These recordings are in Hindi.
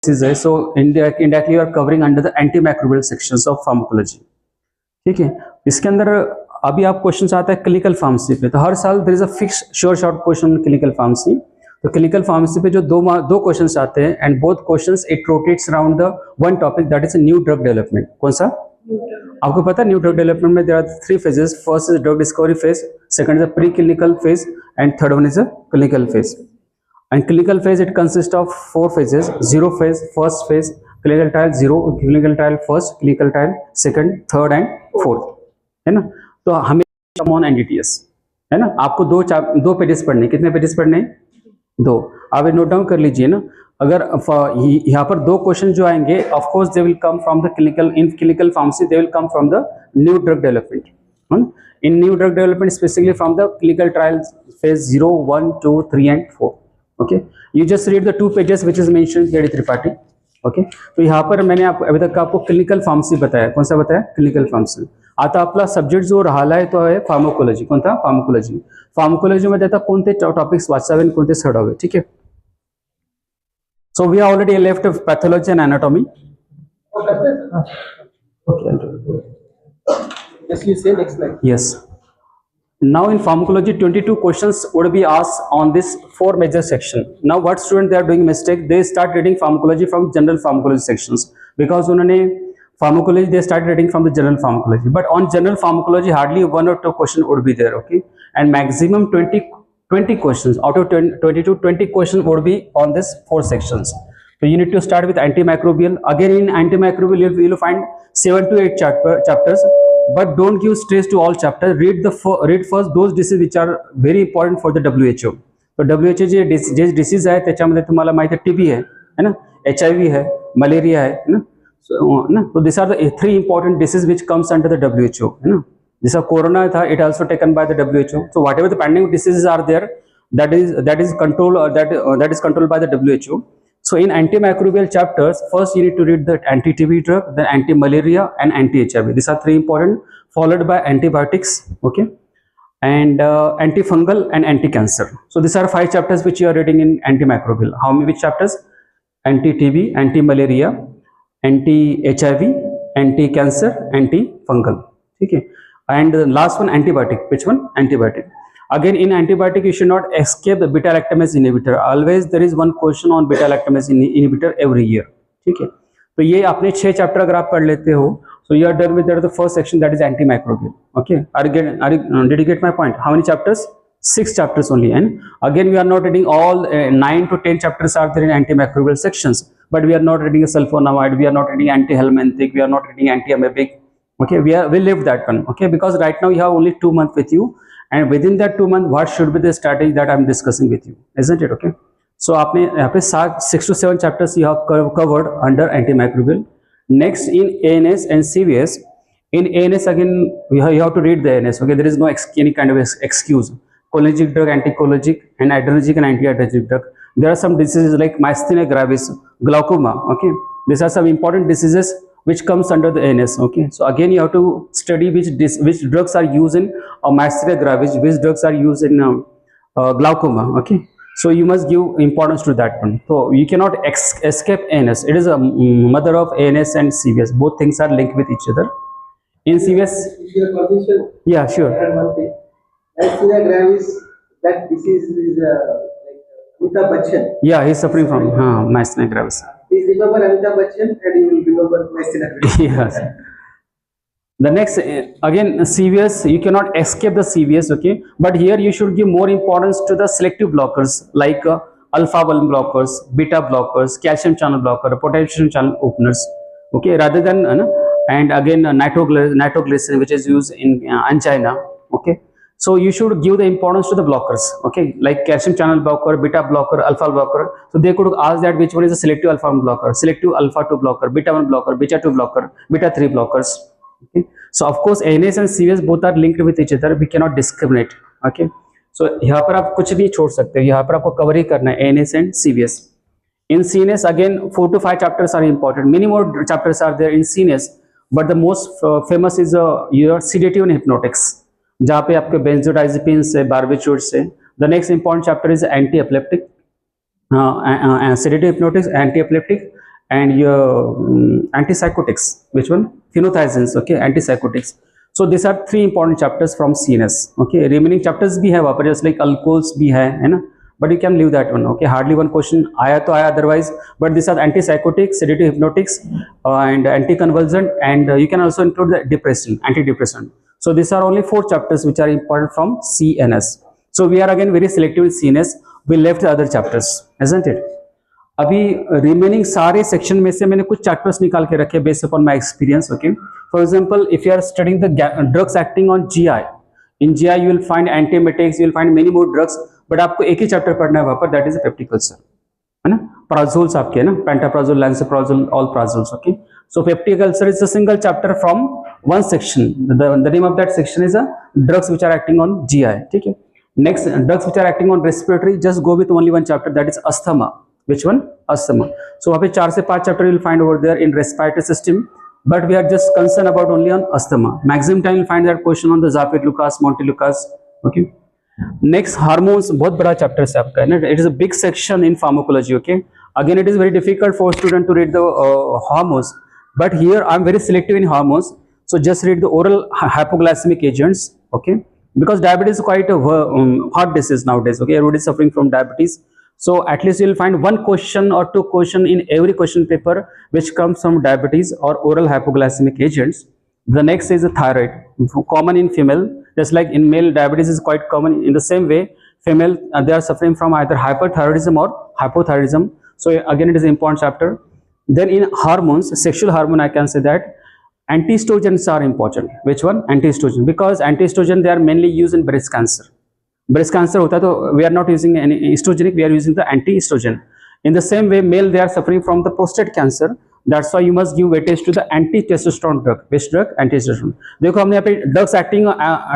है, so indirectly you are covering under the antimicrobial sections of pharmacology. ठीक है, इसके अंदर अभी आप क्वेश्चन आता है क्लिनिकल फार्मेसी पे, तो हर साल there is a fix sure short question clinical pharmacy. तो क्लिनिकल फार्मेसी पे जो दो क्वेश्चंस आते हैं, and both questions it rotates around the one topic, that is new drug development. कौन सा? आपको पता है न्यू ड्रग डेवलपमेंट में there are 3 phases. First is drug discovery phase, second is a pre clinical phase, and third one is a clinical phase. And clinical phase it consists of 4 phases: zero phase, first phase, clinical trial 0, clinical trial first, clinical trial second, third and fourth, है ना. तो हमें ऑन एनडीटीएस है ना, आपको दो पेजेस पढ़ने. कितने पेजेस पढ़ने? 2. आप नोट डाउन कर लीजिए ना. अगर यहाँ पर 2 क्वेश्चन जो आएंगे, of course they will come from the clinical, in clinical pharmacy they will come from the new drug development. In new drug development, specifically from the clinical trials phase 0, 1, 2, 3 and 4. Okay, you just read the 2 pages which is mentioned here Tripathi. Okay, तो यहाँ पर मैंने अभी तक आपको क्लिनिकल फार्मेसी बताया. कौन सा बताया? Clinical pharmacy. आता आपला सब्जेक्ट जो राहिला आहे तो आहे फार्माकोलॉजी. कोणता? फार्माकोलॉजी. फार्माकोलॉजी मध्ये आता कोणते टॉपिक्स वाचावे आणि कोणते सोडवावे? ठीक आहे. So we are already left pathology and anatomy. Okay. Yes, you say next slide. Yes. Now in pharmacology 22 questions would be asked on this 4 major section. Now what student they are doing mistake, they start reading pharmacology from general pharmacology sections, because उन्होंने pharmacology they start reading from the general pharmacology, but on general pharmacology hardly 1 or 2 question would be there. Okay, and maximum 20 questions out of 20 questions would be on this 4 sections. So you need to start with antimicrobial. Again in antimicrobial you will find 7 to 8 chapters. But don't give stress to all chapters. Read first those diseases which are very important for the WHO. तो WHO जे डिसीज आहे त्याच्यामध्ये तुम्हाला माहिती आहे TB है ना, HIV है, मलेरिया है ना. तो this are the 3 important diseases which comes under the WHO, है ना. जैसा कोरोना था, it also taken by the WHO. So whatever the pandemic diseases are there, that is controlled by the WHO. So in antimicrobial chapters, first you need to read the anti-TB drug, then anti-malaria and anti-HIV. These are 3 important, followed by antibiotics, okay, and antifungal and anti-cancer. So these are 5 chapters which you are reading in antimicrobial. How many chapters? Anti-TB, anti-malaria, anti-HIV, anti-cancer, antifungal. Okay, and the last one antibiotic. Which one? Antibiotic. Again in antibiotic you should not escape the beta lactamase inhibitor. Always there is one question on beta lactamase inhibitor every year. ठीक है, तो ये आपने 6 चैप्टर अगर आप पढ़ लेते हो, so you are done with the first section, that is antimicrobial. Okay, did you get my point? How many chapters? 6 chapters only. And again we are not reading all 9 to 10 chapters are there in antimicrobial sections, but we are not reading a sulfonamide, we are not reading anti-helminthic, we are not reading anti-amoebic. Okay, we leave that one. Okay, because right now you have only 2 months with you, and within that 2 months what should be the strategy that I am discussing with you, isn't it? Okay, so आपने यहाँ पे 6 to 7 chapters you have covered under antimicrobial. Next in ANS and CVS. In ANS again you have to read the ANS. Okay, there is no any kind of excuse. Cholinergic drug, anticholinergic, and adrenergic and anti-adrenergic drug. There are some diseases like myasthenia gravis, glaucoma. Okay, these are some important diseases which comes under the ANS. Okay, so again you have to study which drugs are used in myasthenia gravis, which drugs are used in glaucoma. Okay, so you must give importance to that one. So you cannot escape ANS. It is a mother of ANS and CVS. Both things are linked with each other. In CVS, yeah, sure. One thing, myasthenia gravis, that disease is like Amitabh Bachchan. Yeah, he is suffering from myasthenia gravis. Please remember Amitabh Bachchan and you will remember myasthenia gravis. Yes. The next again CVS, you cannot escape the CVS. Okay, but here you should give more importance to the selective blockers like alpha 1 blockers, beta blockers, calcium channel blocker, potassium channel openers. Okay, rather than and again nitroglycerin which is used in angina. Okay, so you should give the importance to the blockers. Okay, like calcium channel blocker, beta blocker, alpha blocker. So they could ask that which one is a selective alpha 1 blocker, selective alpha 2 blocker, beta 1 blocker, beta 2 blocker, beta 3 blockers. Okay, so of course ANS and CVS both are linked with each other. We cannot discriminate. Okay, so यहाँ पर आप कुछ भी छोड़ सकते हो, यहाँ पर आपको कवर ही करना है ANS and CVS. In CNS again 4 to 5 chapters are important. Many more chapters are there in CNS, but the most famous is your sedative and hypnotics, जहाँ पे आपके benzodiazepines से, barbiturates से. The next important chapter is anti-epileptic, sedative hypnotics, anti-epileptic, and your antipsychotics. Which one? Phenothiazines. Okay, antipsychotics. So these are three important chapters from CNS. Okay, remaining chapters भी है वहाँ पर, just like alcohols भी है ना, but you can leave that one. Okay, hardly one question आया तो आया otherwise, but these are antipsychotics, sedative hypnotics, and anticonvulsant, and you can also include the depressant, antidepressant. So these are only 4 chapters which are important from CNS. So we are again very selective with CNS. We left the other chapters, isn't it? अभी रिमेनिंग सारे सेक्शन में से मैंने कुछ चैप्टर्स निकाल के रखे based upon my experience. Okay, for example if you are studying the drugs acting on GI, in GI you will find antiemetics, you will find many more drugs, but आपको एक ही चैप्टर पढ़ना है वहां पर, दैट इज पेप्टिक अल्सर, है ना. प्राजोल्स आपके है ना, pantoprazole, lansoprazole, all prazoles. Okay, so peptic ulcer is a single chapter from one section. The name of that section is a drugs which are acting on GI. ठीक है. Next, drugs which are acting on respiratory, just go with only one chapter, that is asthma. Which one? Asthma. So वहाँ पे 4 से 5 chapter you will find over there in respiratory system, but we are just concerned about only on asthma. Maximum time you will find that question on the Zapet-Lucas, Montelukas. Okay. Next, hormones, बहुत बड़ा chapter है आपका, है ना. It is a big section in pharmacology. Okay. Again, it is very difficult for student to read the hormones, but here I am very selective in hormones. So just read the oral hypoglycemic agents. Okay. Because diabetes is quite a hot disease nowadays. Okay. Everybody is suffering from diabetes. So at least you will find one question or 2 question in every question paper which comes from diabetes or oral hypoglycemic agents. The next is the thyroid, common in female, just like in male diabetes is quite common. In the same way, female they are suffering from either hyperthyroidism or hypothyroidism. So again it is an important chapter. Then in hormones, sexual hormone, I can say that antiestrogens are important. Which one? Antiestrogen, because antiestrogen they are mainly used in breast cancer. Breast cancer होता है तो we are not using any estrogenic, we are using the anti estrogen. In the same way male they are suffering from the prostate cancer, that's why you must give weightage to the anti testosterone drug. Best drug anti testosterone. देखो हमने यहाँ पे ड्रग्स एक्टिंग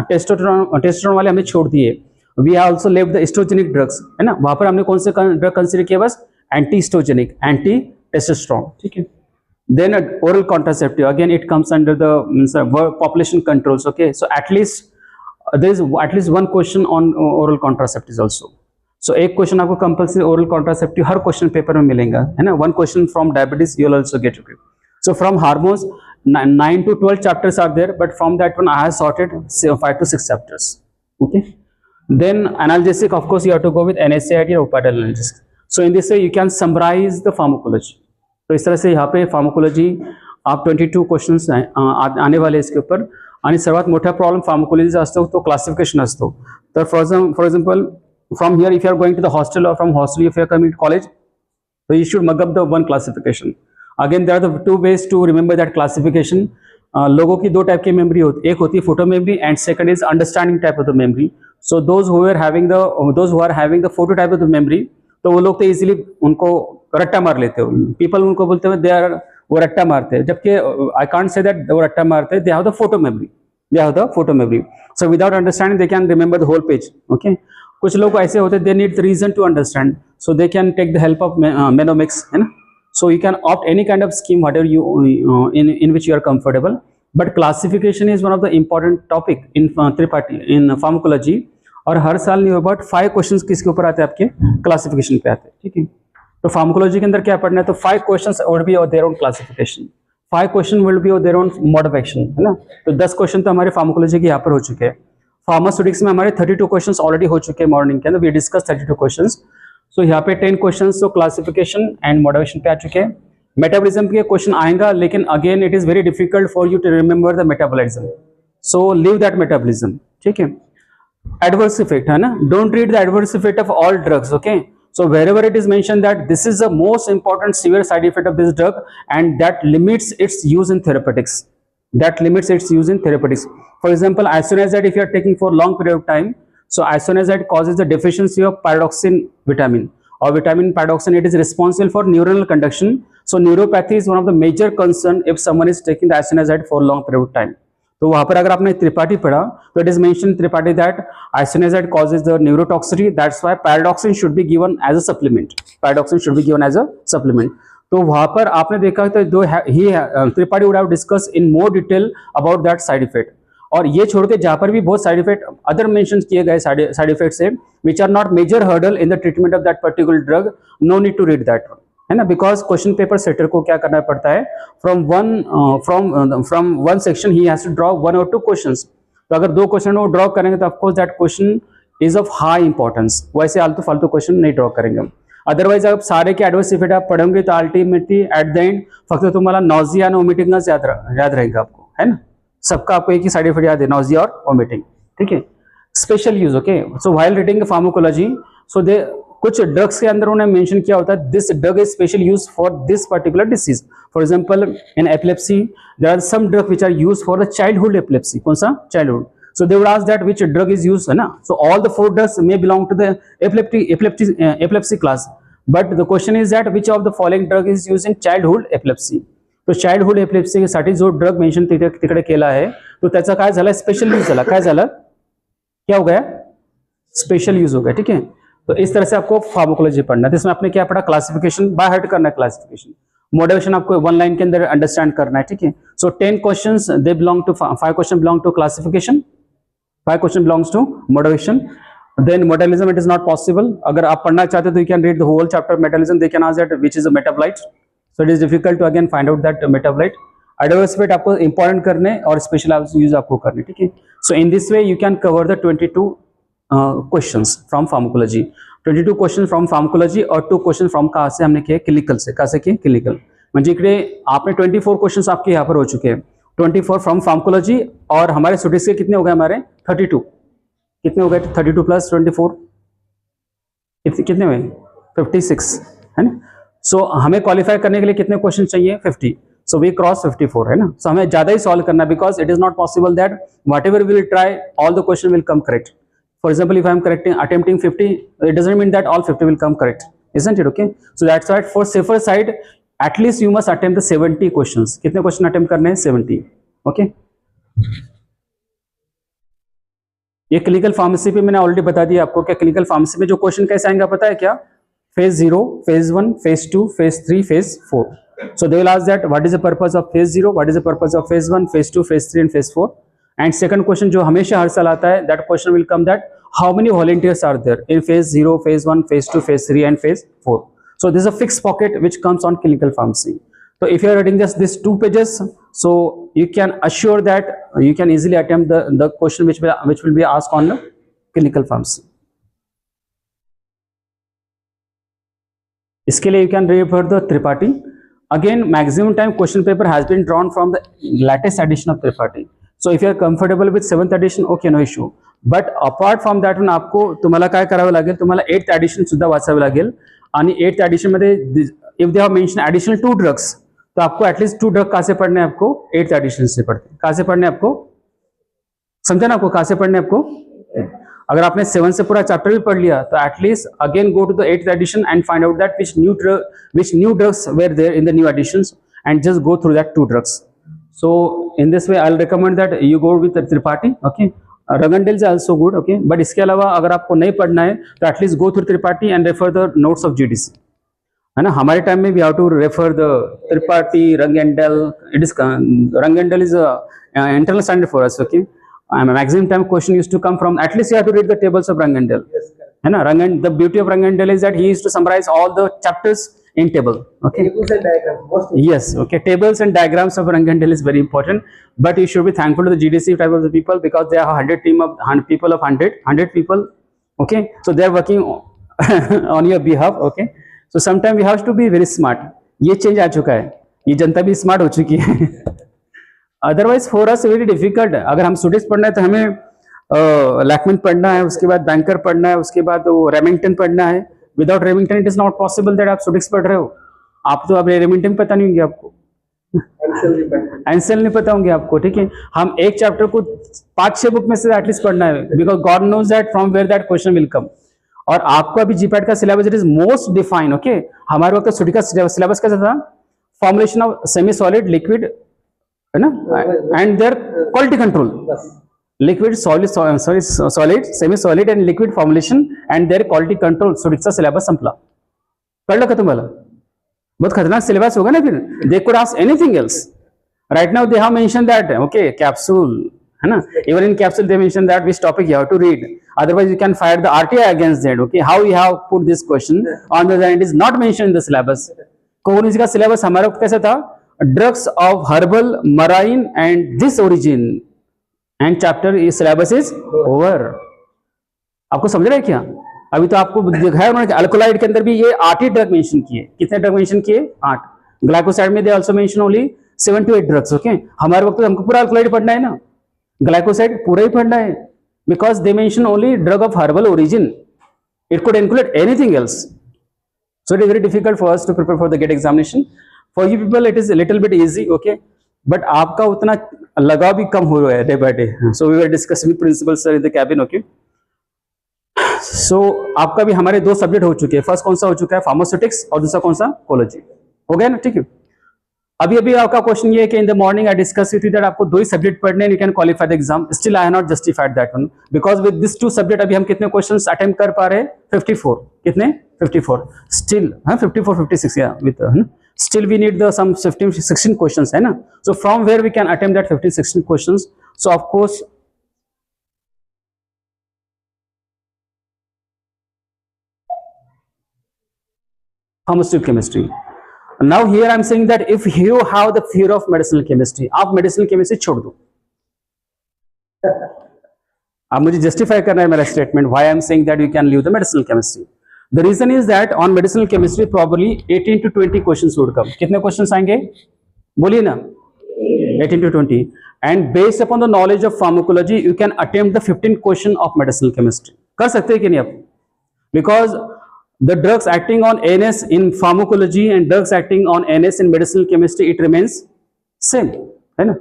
टेस्टोस्टेरोन वाले हमने छोड़ दिए, we are also left the estrogenic drugs, है ना. वहां पर हमने कौन से ड्रग कंसिडर किया? बस एंटी एस्ट्रोजेनिक, एंटी टेस्टोस्टेरोन. ठीक है. Then oral contraceptive, again it comes under the population controls. Okay, so at least there is at least one question on oral contraceptives also. So एक क्वेश्चन आपको कंपल्सरी ओरल कॉन्ट्रासेप्टिव हर क्वेश्चन पेपर में मिलेगा, है ना. One question from diabetes you will also get. Okay, so from hormones 9 to 12 chapters are there, but from that one I have sorted 5 to 6 chapters. Okay, then analgesic, of course you have to go with NSAID or opioid analgesic. So in this way you can summarize the pharmacology. तो इस तरह से यहाँ पे फार्माकोलॉजी आप 22 क्वेश्चन्स आने वाले इसके ऊपर. आणि सर्वात मोठा प्रॉब्लेम फार्माकोलॉजीचा असतो तो क्लासिफिकेशन असतो. तर for example from here if you are going to the hostel और from hostel if you are coming to college, so you should mug up the one classification. Again there are the 2 ways to remember that classification. लोगों की 2 टाइप की मेमोरी होती है, एक होती है photo memory and second is understanding type of the memory. So those who are having the photo type of the memory, तो वो लोग तो इजीली उनको रट्टा मार लेते हो. पीपल उनको बोलते हैं दे आर, वो रट्टा मारते हैं, जबकि आई कांट से दैट वो रट्टा मारते हैं. They have the photo memory, so without understanding they can remember the whole page. Okay, कुछ लोग ऐसे होते हैं they need reason to understand, so they can take the help of mnemonics, है ना. So you can opt any kind of scheme whatever you in which you are comfortable, but classification is one of the important topic in Tripathi in pharmacology. और हर साल नहीं अबाउट 5 क्वेश्चंस किसके ऊपर आते हैं? आपके क्लासिफिकेशन पे आते हैं. ठीक है, तो फार्माकोलॉजी के अंदर क्या पढ़ना है? तो 5 questions would be of their own classification, 5 question will B of their own mode of action, है ना. तो 10 क्वेश्चन तो हमारे फार्माकोलॉजी के यहाँ पर हो चुके हैं. फार्मास्यूटिक्स में हमारे 32 क्वेश्चंस ऑलरेडी हो चुके हैं मॉर्निंग के अंदर, वी डिस्कस 32 क्वेश्चंस. सो यहाँ पे 10 क्वेश्चंस तो क्लासिफिकेशन एंड मॉडिफिकेशन पे आ चुके हैं. मेटाबॉलिज्म के क्वेश्चन आएगा, लेकिन again it is very difficult for you to remember the metabolism, so leave that metabolism. ठीक है. एडवर्स इफेक्ट है ना, don't read the adverse effect of all drugs. Okay, so wherever it is mentioned that this is the most important severe side effect of this drug and that limits its use in therapeutics, for example isoniazid if you are taking for long period of time, so isoniazid causes the deficiency of pyridoxine vitamin or vitamin pyridoxine. It is responsible for neuronal conduction, so neuropathy is one of the major concern if someone is taking the isoniazid for long period of time. तो वहां पर अगर आपने त्रिपाठी पढ़ा तो it is mention Tripathi that isoniazid causes the neurotoxicity, that's why pyridoxine should be given as a supplement. तो वहां पर आपने देखा तो दो ही Tripathi would have discuss in more detail about that side effect. और ये छोड़ के जहां पर भी बहुत साइड इफेक्ट अदर मेंशन किए गए साइड इफेक्ट्स है which are not major hurdle in the treatment of that particular drug, no need to read that one. है ना, बिकॉज क्वेश्चन पेपर सेटर को क्या करना पड़ता है, फ्रॉम वन सेक्शन ही हैज टू ड्रॉ 1 और 2 क्वेश्चंस। तो अगर 2 क्वेश्चन वो ड्रॉ करेंगे तो of course that question is of high importance, वैसे आलतू फालतू क्वेश्चन नहीं ड्रॉ करेंगे हम। अदरवाइज अगर सारे के ॲडव्हर्स इफेक्ट आप पढ़ोगे तो अल्टिमेटली एट द एंड फक्त तुम्हाला नॉजिया आणि वॉमिटिंगच याद रहेगा आपको, है ना, सबका आपको एक ही साइड इफेक्ट याद है, नॉजिया और वॉमिटिंग, ठीक है। Special use, okay, so while reading pharmacology, so they कुछ ड्रग्स के अंदर उन्होंने मेंशन किया होता है this drug is special use for this particular disease. For example in epilepsy there are some drug which are used for the childhood epilepsy, कौन सा, childhood. So they would ask that which drug is used, है ना, so all the 4 drugs may belong to the epilepsy class, but the question is that which of the following drug is used in childhood epilepsy। तो चाइल्डहुड एपिलेप्सी साठी जो ड्रग मेंशन तिकडे केला आहे तो त्याचा काय झाला, स्पेशल यूज झाला, काय झालं, क्या हो गया, स्पेशल यूज हो गया, ठीक है। तो इस तरह से आपको फार्माकोलॉजी पढ़ना है, इसमें आपने क्या पढ़ा, क्लासिफिकेशन बाय हार्ट करना है, क्लासिफिकेशन, मॉडरेशन आपको 1 लाइन के अंदर अंडरस्टैंड करना है, ठीक है। So 10 questions they belong to 5 question belong to classification, 5 question belongs to moderation, then metabolism it is not possible। अगर आप पढ़ना चाहते तो you can read the whole chapter of metabolism, they can ask that which is a metabolite, so it is difficult to again find out that metabolite। adverse effect आपको important करने और special use आपको करने, ठीक है। so in this way you can cover the 22 questions from pharmacology, 22 questions from pharmacology और 2 questions from कहाँ से हमने किए, clinical से, कहाँ से किए, clinical, म्हणजे इकडे आपने 24 questions आपके यहाँ पर हो चुके हैं, 24 फ्रॉम फार्माकोलॉजी, और हमारे स्टूडेंट्स के कितने हो गए, हमारे 32, कितने हो गए, 32 प्लस 24 कितने हुए, 56, है ना। सो हमें क्वालिफाई करने के लिए कितने क्वेश्चन चाहिए, 50, सो वी क्रॉस 54, है ना। सो हमें ज्यादा ही सॉल्व करना, because it is not possible that what ever will try all the question will come correct. For example if I M attempting 50, it doesn't mean that all 50 will come correct, isn't it, okay। so that's why for safer side at least you must attempt the 70 questions। कितने क्वेश्चन अटेम्प्ट करने हैं, 70, ओके। ये क्लिनिकल फार्मेसी पे मैंने ऑलरेडी बता दिया आपको, क्या क्लिनिकल फार्मेसी में जो क्वेश्चन कैसे आएंगे पता है क्या, phase 0, phase 1, phase 2, phase 3, phase 4। so they will ask that what is the purpose of phase 0, what is the purpose of phase 1, phase 2, phase 3 and phase 4। and second question जो हमेशा हर साल आता है, that question will come that how many volunteers are there in phase 0, phase 1, phase 2, phase 3 and phase 4। so this is a fixed pocket which comes on clinical pharmacy। so if you are reading just these 2 pages, so you can assure that you can easily attempt the question which will be asked on the clinical pharmacy। इसके लिए you can refer the Tripathi। again maximum time question paper has been drawn from the latest edition of Tripathi। so if you are comfortable with 7th edition, okay, no issue, but apart from that one आपको तुम्हाला काय करावं लागेल, तुम्हाला 8th edition सुद्धा वाचावं लागेल, आणि 8th edition मध्ये if they have mentioned additional 2 drugs, तो आपको एटलीस्ट 2 ड्रग कहाँ से पढ़ने हैं, आपको 8th एडिशन से पढ़ते, कहाँ से पढ़ने आपको, समझा ना, आपको कहाँ से पढ़ने आपको। अगर आपने 7 से पूरा चैप्टर भी पढ़ लिया तो at least again go to the 8th edition and find out that which new drugs were there in the new editions and just go through that 2 drugs। so in this way I'll recommend that you go with the Tripathi, okay। Ragandel is also good, okay, but इसके अलावा अगर आपको नहीं पढ़ना है तो at least go through Tripathi and refer the notes of GDC, है ना। हमारे टाइम में we have to refer the Tripathi, Rang and Dale, it is Rang and Dale is internal standard for us, okay. Maximum time question used to come from, at least you have to read the tables of Rang and Dale, है ना। Rang and Dale, the beauty of Rang and Dale is that he used to summarise all the chapters in table, okay, tables and diagrams, most yes, okay, tables and diagrams of Rangandel is very important, but you should be thankful to the GDC type of the people because they are 100 team of 100 people of 100 people, okay, so they are working on your behalf, okay। so sometimes we have to be very smart। ये चेंज आ चुका है, ये जनता भी स्मार्ट हो चुकी है। Otherwise for us very difficult है। अगर हम स्टूडेंट्स पढ़ना है तो हमें लैकमिन पढ़ना है, उसके बाद बैंकर पढ़ना है, उसके बाद वो रेमिंगटन पढ़ना है। Without Remington it is not possible that आप स्टूडेंट्स पढ़ रहे हो, आप तो अब रेमिंगटन पता नहीं होंगे आपको, आंसर नहीं पता होंगे आपको, ठीक है। हम एक चैप्टर को 5-6 बुक में से एटलीस्ट पढ़ना है, because God knows that from where that question will come. और आपको अभी जीपैट का syllabus it is most define, okay. हमारे वक्त स्टडी का सिलेबस कैसा था, formulation of semi solid, liquid, है ना, and their quality control, liquid, solid, semi solid and liquid formulation and their quality control. स्टडीचा सिलेबस संपला, कळलं का तुम्हाला? बहुत खतरनाक सिलेबस होगा ना फिर, दे could ask anything else. Right now they have mention that, okay, capsule, है ना, even in capsule they mention that which topic you have to read, otherwise you can fire the RTI against that, okay, how you have put this question on the other hand is not mentioned in the syllabus, chorology का सिलेबस हमारा कैसा था, drugs of herbal marine and this origin and chapter syllabus is over. आपको समझ रहा है क्या? अभी तो आपको दिखाया उन्होंने अल्कोलाइड के अंदर भी ये 8 ही ड्रग मेंशन किए। कितने ड्रग मेंशन किए? 8। ग्लाइकोसाइड में they also mention only 7 to 8 drugs. Okay, हमारे वक्त तो हमको पूरा अल्कोलाइड पढ़ना है ना, ग्लाइकोसाइड पूरा ही पढ़ना है, because they mention only drug of herbal origin, it could include anything else. So it is very difficult for us to prepare for the GATE examination. For you people, it is a little bit easy, okay? But आपका उतना लगाव भी कम हो रहा है day by day. So we were discussing with principal sir in the cabin, okay? So आपका भी हमारे 2 सब्जेक्ट हो चुके हैं। फर्स्ट कौन सा हो चुका है? फार्मास्यूटिक्स, और दूसरा कौन सा? कोलॉजी। हो गया ना? ठीक है। अभी अभी आपका क्वेश्चन ये है कि in the morning I discuss with you that आपको 2 ही सब्जेक्ट पढ़ने हैं, you can qualify the exam. Still I have not justified that one, because with this 2 subject अभी हम कितने क्वेश्चंस अटेम्प्ट कर पा रहे हैं? 54। कितने? 54। स्टिल 54 56 या with still we need the some 15 16 questions, है ना? So from where we can attempt that 15 16 questions? So of course pharmaceutical chemistry. Now here I am saying that if you have the fear of medicinal chemistry, आप medicinal chemistry छोड़ दो। अब मुझे justify करना है मेरा statement why I am saying that you can leave the medicinal chemistry. The reason is that on medicinal chemistry probably 18 to 20 questions would come. कितने questions आएंगे? बोलिए ना। 18 to 20. And based upon the knowledge of pharmacology, you can attempt the 15 question of medicinal chemistry. कर सकते हैं कि नहीं आप? Because the drugs acting on NS in pharmacology and drugs acting on NS in medicinal chemistry, it remains same, है ना?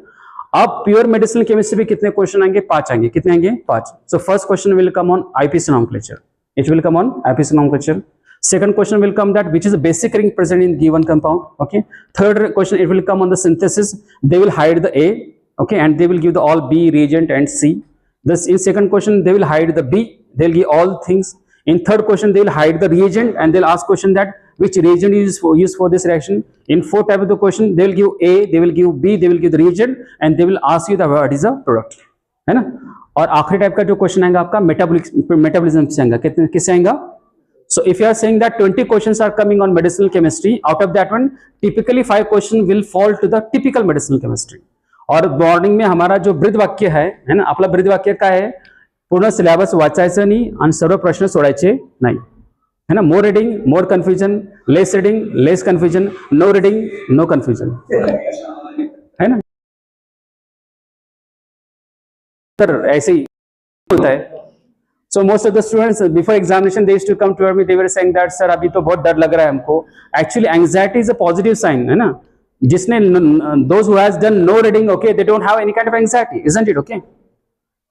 अब प्योर मेडिसिनल केमिस्ट्री में कितने क्वेश्चन आएंगे? 5 आएंगे। कितने आएंगे? 5। So first question will come on IPC nomenclature, it will come on IPC nomenclature. Second question will come that which is the basic ring present in given compound. Okay. Third question, it will come on the synthesis. They will hide the A, okay, and they will give the all B reagent and C. This in second question they will hide the B. They will give all things. In third question they will hide the reagent and they'll ask question that which reagent is used for this reaction. In fourth type of the question they will give A, they will give B, they will give the reagent and they will ask you the what is the product, है ना? और आखिरी टाइप का जो क्वेश्चन आएगा आपका मेटाबॉलिज्म से आएगा। कितने किससे आएगा? So if you are saying that 20 questions are coming on medicinal chemistry, out of that one typically 5 questions will fall to the typical medicinal chemistry. और मॉर्निंग में हमारा जो ब्रीद वाक्य है ना, आपला ब्रीद वाक्य काय आहे? पूर्ण सिलेबस वाचायचं नाही आणि सर्व प्रश्न सोडायचे नाही, है ना? More reading more confusion, less reading less confusion, no reading no confusion, है ना? तर ऐसे ही होता है। So most of the students before examination they used to come to me, they were saying that sir अभी तो बहुत डर लग रहा है हमको। Actually anxiety is a positive sign, है ना? जिसने those who has done no reading, okay, they don't have any kind of anxiety, isn't it? Okay.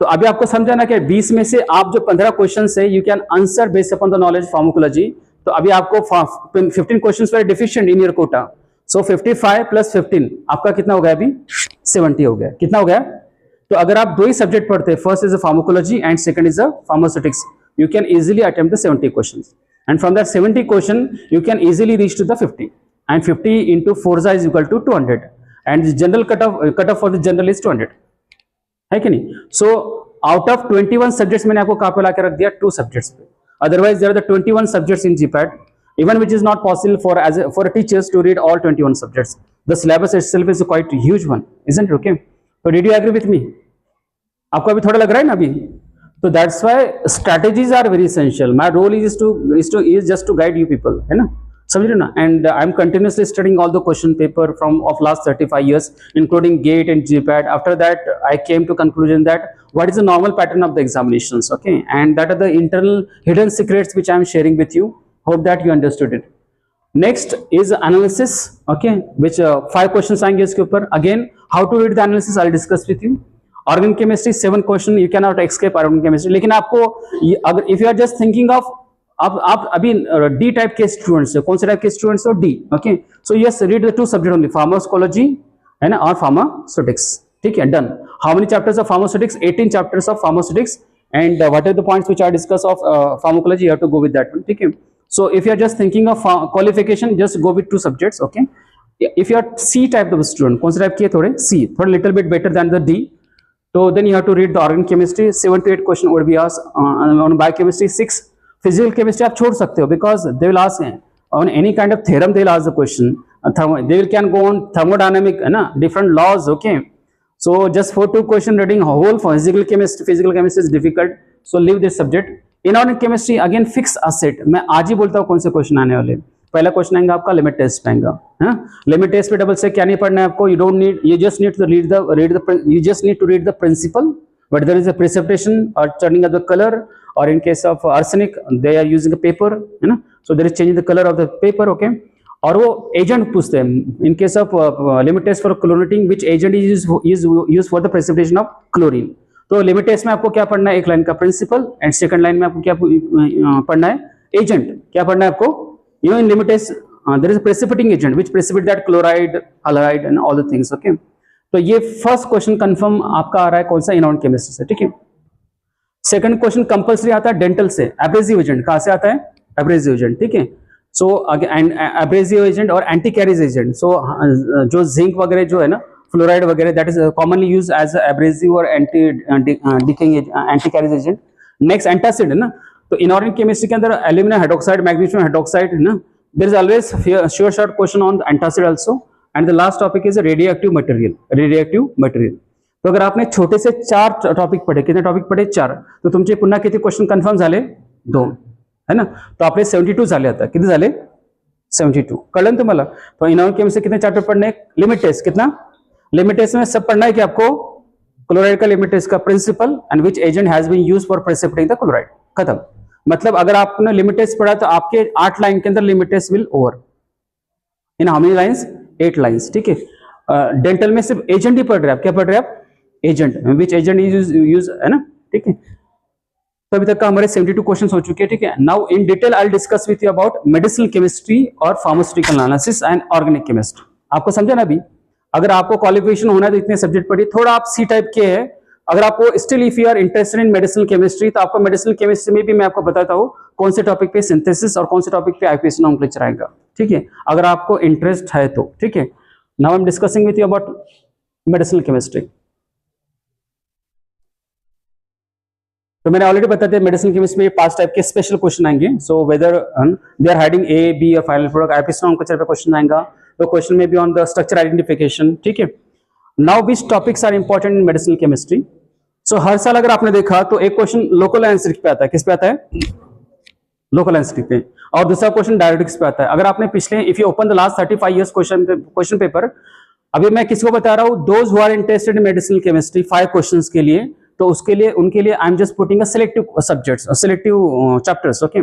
तो अभी आपको समझाना कि 20 में से आप जो 15 क्वेश्चन है you can answer based upon the knowledge pharmacology. तो अभी आपको 15 question were deficient in your quota. So 55 plus 15 आपका कितना हो गया? अभी 70 हो गया। कितना हो गया? तो अगर आप 2 ही सब्जेक्ट पढ़ते हैं, first is a pharmacology and second is a pharmaceutics, you can easily attempt the 70 questions and from that 70 question you can easily reach to the 50 and 50 into 4 is equal to 200 and general cut off for the general is 200, है कि नहीं? सो आउट ऑफ 21 सब्जेक्ट्स मैंने आपको कहां पे लाकर रख दिया? 2 सब्जेक्ट्स पे। Otherwise there are the 21 subjects in GPAT, even which is not possible for a teachers to read all 21 subjects. The syllabus itself is a quite huge one, isn't it? Okay. So did you agree with me? आपको अभी थोड़ा लग रहा है ना अभी? तो that's why strategies are very essential. My role is just to guide you people, है ना? समझ रहे ना? And I'm continuously studying all the question paper from of last 35 years, including GATE and GPAT. After that, I came to conclusion that what is the normal pattern of the examinations, okay? And that are the internal hidden secrets which I'm sharing with you. Hope that you understood it. Next is analysis, okay? Which 5 questions आएंगे इसके ऊपर. Again, how to read the analysis I'll discuss with you. Organic chemistry 7 question, you cannot escape organic chemistry. लेकिन आपको अगर if you are just thinking of आप अभी डी टाइप के स्टूडेंट्स हो, कौन से टाइप के स्टूडेंट्स हो? D, okay? So yes read the 2 subject only, pharmacology, है ना, और फार्मास्यूटिक्स, ठीक है? Done. How many chapters of pharmaceutics? 18 chapters of pharmaceutics and what are the points which are discuss of pharmacology, you have to go with that one, ठीक है? So if you are just thinking of qualification, just go with 2 subjects, okay? If you are C type of student, कौन से टाइप के? थोड़े सी, थोड़ा little bit better than the D. So then you have to read the organic chemistry, 7 to 8 question would be asked on biochemistry, 6 physical chemistry आप छोड़ सकते हो because they will ask on any kind of theorem they'll ask the question. They can go on thermodynamic, different laws. Okay, so just for 2 question reading whole physical chemistry is difficult, so leave this subject. Inorganic chemistry again fixed asset. मैं आज ही बोलता हूँ कौन से क्वेश्चन आने वाले. पहला क्वेश्चन आएगा आपका लिमिट टेस्ट पे आएगा. लिमिट टेस्ट पे डबल से क्या नहीं पढ़ना है आपको. You just need to read the principle, but there is a precipitation or turning of the color, or in case of arsenic they are using a paper, so there is changing the color of the paper. Okay, और वो एजेंट पूछते हैं. In case of limit test for chlorinating which agent is use for the precipitation of chlorine. तो लिमिट टेस्ट में आपको क्या पढ़ना है, एक लाइन का प्रिंसिपल, एंड सेकंड लाइन में आपको क्या पढ़ना है, एजेंट. क्या पढ़ना है आपको, in limit test there is precipitating agent which precipitate that chloride, halide and all the things. Okay, तो ये फर्स्ट क्वेश्चन कंफर्म आपका आ रहा है कौन सा, इनऑर्गेनिक केमिस्ट्री से. ठीक है. सेकंड क्वेश्चन कंपल्सरी आता है डेंटल से. एब्रेसिव एजेंट कहां से आता है, एब्रेसिव एजेंट. ठीक है. सो एब्रेसिव एजेंट और एंटी कैरिज एजेंट. सो जो जिंक वगैरह जो है ना, फ्लोराइड वगैरह, that is commonly use as abrasive और anti decaying anti caries agent. Next antacid है ना. तो इनऑर्गेनिक केमिस्ट्री के अंदर एल्यूमिनियम हाइड्रोक्साइड, मैग्नीशियम हाइड्रोक्साइड है ना. There is always sure short question on antacid also. And the last topic is radioactive material. Radioactive material. तो अगर आपने छोटे से 4 टॉपिक पढ़े, कितने टॉपिक पढ़े, 4, तो तुमचे पुन्हा किती क्वेश्चन कन्फर्म झाले, 2 है ना. तो आपले 72 झाले. आता किती झाले, 72. कळलं ना तुम्हाला. तो इनऑर्गेनिक केमिस्ट्री कितने चैप्टर पढ़ने, लिमिट टेस्ट कितना, लिमिट टेस्ट में सब पढ़ना है कि आपको क्लोराइड का लिमिट टेस्ट का principle and which agent has been used for precipitating the chloride. खत्म. मतलब अगर आपने लिमिट टेस्ट पढ़ा तो आपके 8 लाइन के अंदर limit test will over. In how many lines, 8 lines. ठीक है. डेंटल में सिर्फ एजेंट ही पढ़ रहे हैं आप. क्या पढ़ रहे हैं आप, एजेंट, विच एजेंट यूज है ना. ठीक है. तो अभी तक का हमारे 72 क्वेश्चंस हो चुके हैं. ठीक है. Now in detail I will discuss with you about medicinal chemistry और pharmaceutical analysis and organic chemistry. आपको समझा ना. अभी अगर आपको क्वालिफिकेशन होना है तो इतने सब्जेक्ट पढ़िए. थोड़ा आप सी टाइप के है. अगर आपको still if you are interested in medicinal chemistry, तो आपको मेडिसिनल केमिस्ट्री में भी मैं आपको बताता हूँ कौन से टॉपिक पे सिंथेसिस और कौन से टॉपिक पे आईपीएस नोमेनक्लेचर आएगा. ठीक है, अगर आपको इंटरेस्ट है तो. ठीक है. Now I am discussing with you about medicinal chemistry. तो मैंने ऑलरेडी बता दिया मेडिसिन केमिस्ट्री में 5 टाइप के स्पेशल क्वेश्चन आएंगे. So whether they are hiding A, B और फाइनल प्रोडक्ट, आईपीएस नोमेनक्लेचर पे क्वेश्चन आएगा. तो क्वेश्चन में भी ऑन द स्ट्रक्चर आइडेंटिफिकेशन. ठीक है. Now which topics are important in medicinal chemistry. So हर साल अगर आपने देखा तो एक क्वेश्चन लोकल एनालिसिस पे आता है. किस पे आता है, लोकल एनालिसिस पे. और दूसरा क्वेश्चन डायरेक्टिक्स पे आता है. अगर आपने पिछले, if you open the last 35 years question paper, अभी मैं किसको बता रहा हूँ, those who are interested in medicinal chemistry 5 questions के लिए. तो उसके लिए, उनके लिए I am just putting a selective subjects, selective chapters. Okay.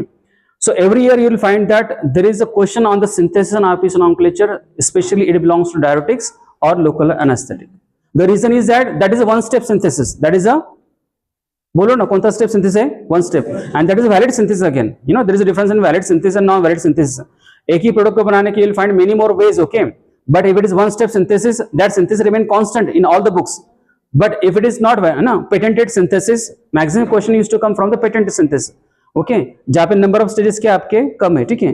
So every year you will find that there is a question on the synthesis and RPC nomenclature, especially it belongs to diuretics or local anesthetic. The reason is that is a one-step synthesis. That is a, बोलो ना कौन सा step synthesis है, one step, and that is a valid synthesis again. You know there is a difference in valid synthesis and non-valid synthesis. एक ही प्रोडक्ट को बनाने के you will find many more ways. Okay, but if it is one-step synthesis, that synthesis remain constant in all the books. But if it is not, ना patented synthesis, maximum question used to come from the patented synthesis. Okay, जहां पे नंबर ऑफ स्टेजेस के आपके कम है. ठीक है.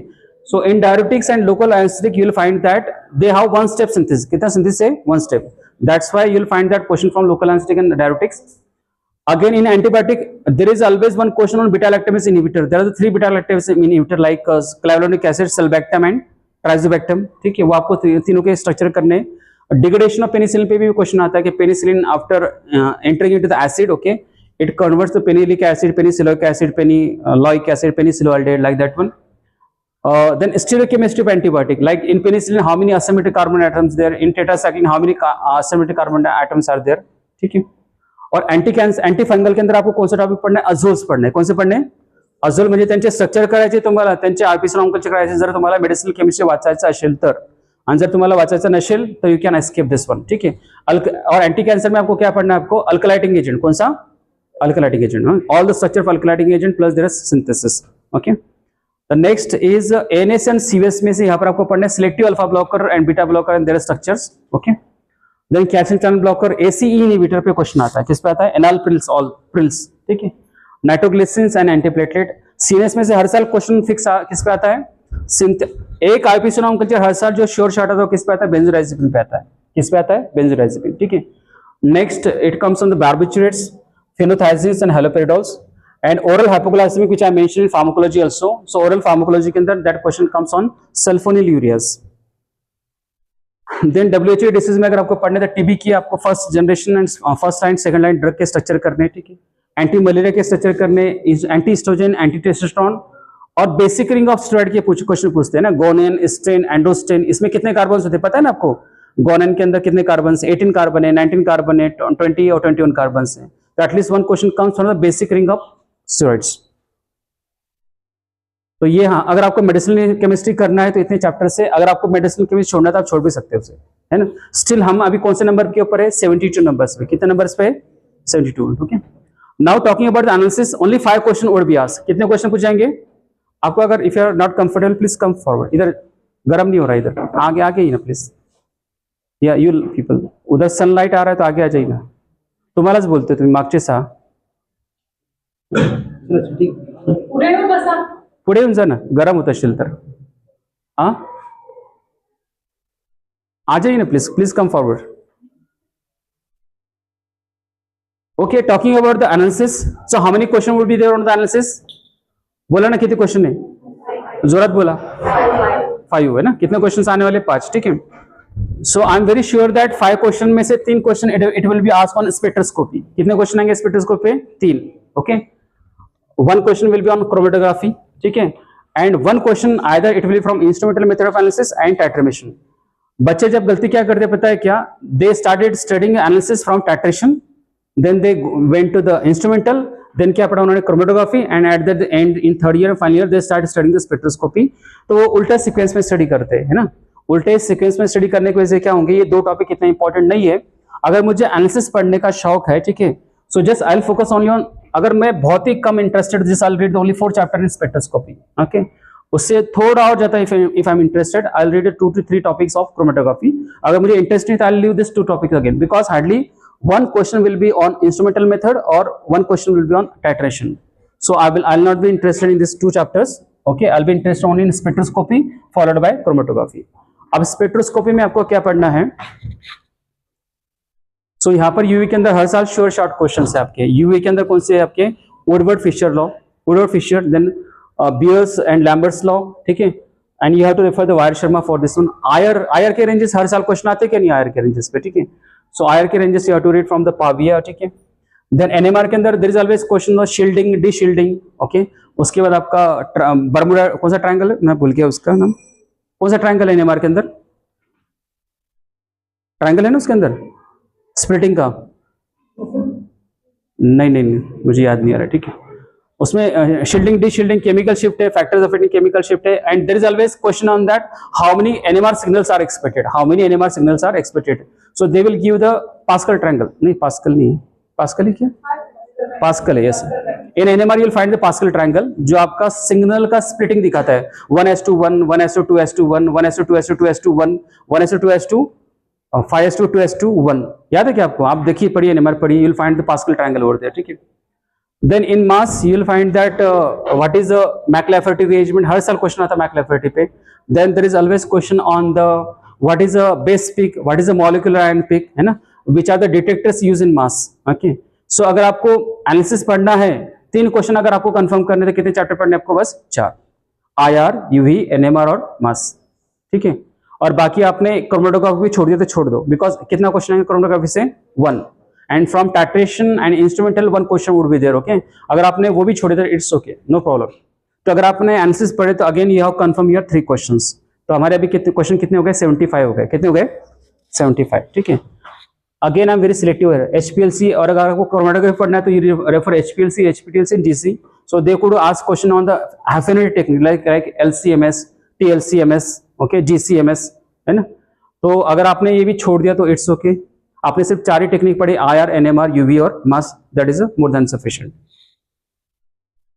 So in diuretics and local anaesthetic you will find that they have one step synthesis. कितना सिंथेसिस है, one step. That's why you will find that question from local anaesthetic and diuretics. Again in antibiotic there is always one question on beta lactamase inhibitor. There are 3 beta lactamase inhibitor like clavulanic acid, sulbactam and tazobactam. ठीक है, वो आपको तीनों के स्ट्रक्चर करने. डिग्रेडेशन ऑफ पेनिसिलिन पे भी क्वेश्चन आता है कि penicillin after entering into the acid, okay, it converts to penicillic acid, penicilloic acid, penicilloic acid, penicilloaldehyd, like that one. Then stereochemistry of antibiotic, like in penicillin how many asymmetric carbon atoms there, in tetracycline how many asymmetric carbon atoms are there. ठीक है. और एंटी फंगल के अंदर आपको कौन सा टॉपिक पढ़ना है, अझोल्स पढ़ना है. कौन से पढ़ने हैं, अझोल. म्हणजे त्यांचे स्ट्रक्चर करायचे तुम्हाला, त्यांचे आरपीसी नोमेनक्लेचर करायचे. जर तुम्हाला मेडिसिनल केमिस्ट्री वाचायचं असेल तर, आणि जर तुम्हाला वाचायचं नसेल तर you can escape this one. ठीक है. और एंटी कैंसर में आपको क्या पढ़ना है, आपको अल्कलाइटिंग एजेंट. कौन सा, alkylating agent. All the structure of alkylating agent plus there is synthesis. Okay. The next is ANS and CVS में से यहाँ पर आपको पढ़ना है selective alpha blocker and beta blocker and their structures. Okay. Then calcium channel blocker ACE inhibitor पे क्वेश्चन आता है. किस पे आता है, enalaprils, all prils. ठीक है. Nitroglycerins and antiplatelet. CNS में से हर साल क्वेश्चन फिक्स किस पे आता है, एक आईपीसी नोमेनक्लेचर हर साल जो श्योर शॉट आता है किस पे आता है, बेंजोडाइजेपिन पे आता है. किस पे आता है, बेंजोडाइजेपिन. ठीक है. Next it comes on the barbiturates, phenothiazines and haloperidols. and oral hypoglycemic which I mentioned in pharmacology also. So oral pharmacology के अंदर that question comes on sulfonylureas. Then WHO disease में अगर आपको पढ़ने तो टीबी की आपको first generation and first line second line drug के स्ट्रक्चर करने, ठीक है, एंटी मलेरिया के स्ट्रक्चर करने, एंटी एस्ट्रोजन, एंटी टेस्टोस्टेरोन और बेसिक रिंग ऑफ स्टेरॉइड के क्वेश्चन पूछते हैं ना, गोनेन, स्टेन, एंडोस्टेन, इसमें कितने कार्बन होते हैं पता है ना आपको? गोनेन के अंदर कितने कार्बन है? 18 कार्बन है, 19 कार्बन है, 20 और 21 कार्बन है. तो at least one question comes from the basic ring of steroids. तो ये हाँ, अगर आपको मेडिसिनल केमिस्ट्री करना है तो इतने चैप्टर से, अगर आपको मेडिसिनल केमिस्ट्री छोड़ना है तो आप छोड़ भी सकते हो उसे, है ना. स्टिल हम अभी कौन से नंबर के ऊपर है? 72 नंबर्स पे. कितने नंबर्स पे? 72. Okay. Now talking about the analysis, only 5 question would be asked. कितने क्वेश्चन पूछेंगे आपको? अगर if you are not comfortable please come forward. इधर गर्म नहीं हो रहा, इधर आगे आगे ही ना प्लीज. या यू पीपल, उधर सनलाइट आ रहा है तो आगे आ जाइए ना. तुम्हालाच बोलते तुम्ही मागचे सहा. पुढे येऊन जा ना, गरम होत असेल तर. हा, आ जाइए ना please, please come forward. Okay, talking about the analysis. So how many question would be there on the analysis? बोला ना कितने क्वेश्चन है, जोरात बोला. 5 है ना. कितने क्वेश्चन आने वाले? 5. ठीक है. So I am very sure that 5 question में से 3 question it will be asked on spectroscopy. कितने क्वेश्चन आएंगे स्पेक्ट्रोस्कोपी पे? 3. Okay. 1 question will be on chromatography, ठीक है, and 1 question either it will be from instrumental method of analysis and titration. बच्चे जब गलती क्या करते पता है क्या? They started studying analysis from titration, then they went to the instrumental, then क्या पढ़ा उन्होंने? Chromatography, and at the and in third year final year they start studying the spectroscopy. तो वो उल्टा सीक्वेंस में स्टडी करते हैं, है ना. उल्टे सीक्वेंस में स्टडी करने की वजह से क्या होंगे? ये 2 टॉपिक इतने इंपॉर्टेंट नहीं है. अगर मुझे एनालिसिस पढ़ने का शौक है, ठीक है, so just I will focus only on, अगर मैं बहुत ही कम interested, just I will read only 4 chapter in spectroscopy. Okay. उससे थोड़ा और जाता है if I am interested I will read 2 to 3 topics of chromatography. अगर मुझे इंटरेस्ट नहीं तो I will leave this 2 topics again, because hardly 1 question will be on instrumental method और 1 question will be on titration. So I will not be interested in this 2 chapters. Okay, I will be interested only in spectroscopy followed by chromatography. अब स्पेक्ट्रोस्कोपी में आपको क्या पढ़ना है? सो यहाँ पर यूवी के अंदर हर साल श्योर शॉर्ट क्वेश्चन है आपके. यूवी के अंदर कौन से है आपके? Woodward Fieser law, Woodward Fieser, then Beer's and Lambert's law, ठीक है, and you have to refer the Y R Sharma for this one. IR के रेंजेस हर साल क्वेश्चन आते हैं क्या? नहीं आयर के रेंजेस पे, ठीक है. सो आयर के ranges you have to read from the Pavia, ठीक है. देन एनएमआर के अंदर there is always question of shielding, deshielding. Okay. उसके बाद आपका बर्मुडा, कौन सा ट्रायंगल है मैं भूल गया उसका नाम, कौन सा ट्रायंगल है एनएमआर के अंदर? ट्रायंगल है ना उसके अंदर स्प्लिटिंग का? नहीं मुझे याद नहीं आ रहा, ठीक है. उसमें shielding, deshielding, chemical shift है, फैक्टर्स अफेक्टिंग केमिकल शिफ्ट है, and there is always question on that how many NMR signals are expected, how many NMR signals are expected. So they will give the Pascal triangle. नहीं पास्कल नहीं है, पास्कल ही क्या? पास्कल है, yes. In NMR you will find the Pascal triangle जो आपका सिग्नल का स्प्लिटिंग दिखाता है. 1:1, 1:2:1, 1:2:1, 1:2:2, 5:2:1. याद है क्या आपको? आप देखिए, पढ़िए एनएमआर पढ़िए, you will find the Pascal triangle over there, ठीक है. Then in mass you will find that what is the McLafferty rearrangement. हर साल क्वेश्चन आता है मैकलैफर्टी पे. Then there is always question on the what is a base peak, what is a molecular ion peak, है ना, which are the detectors use in mass. Okay. So अगर आपको एनालिसिस पढ़ना है, 3 क्वेश्चन अगर आपको कंफर्म करने थे, कितने चैप्टर पढ़ने आपको? बस 4. आईआर, यूवी, एनएमआर और मास, ठीक है. और बाकी आपने क्रोमेटोग्राफी छोड़ दिया तो छोड़ दो, बिकॉज कितना क्वेश्चन आएंगे क्रोमेटोग्राफी से? 1. And from titration and instrumental 1 question would be there. Okay. अगर आपने वो भी छोड़ दिया इट्स ओके, नो प्रॉब्लम. तो अगर आपने एनालिसिस पढ़े तो again you have confirm your 3 questions. तो हमारे अभी कितने क्वेश्चन कितने हो गए? 75 हो गए. कितने हो गए? 75, ठीक है. Again I am very selective है. एचपीएलसी, और अगर आपको क्रोमेटोग्राफी पढ़ना है तो you refer HPLC, HPTLC, DC. So they could ask question on the affinity technique like LCMS, TLCMS, okay, GCMS, है ना. तो अगर आपने ये भी छोड़ दिया तो इट्स ओके. आपने सिर्फ 4 ही टेक्निक पढ़ी, आईआर, एनएमआर, यूवी और mass, that is more than sufficient.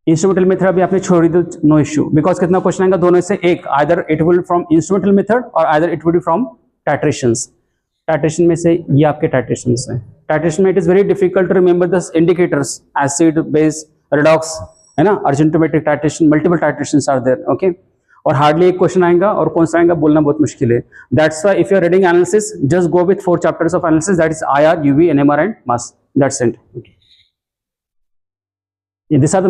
Instrumental method भी आपने छोड़ दी तो नो इश्यू, बिकॉज कितना क्वेश्चन आएगा? दोनों से एक, either it will from instrumental method और either it will be from titrations. Titration में से ये आपके टाइट्रेशंस हैं. टाइट्रेशन में it is very difficult to remember the indicators, acid, base, redox, है ना, argentometric titration, multiple titrations are there. Okay. और हार्डली एक क्वेश्चन आएगा और कौन सा आएगा बोलना बहुत मुश्किल है. That's why if you are reading analysis just go with 4 chapters of analysis, that is IR, UV, NMR and mass. That's it. Okay. This are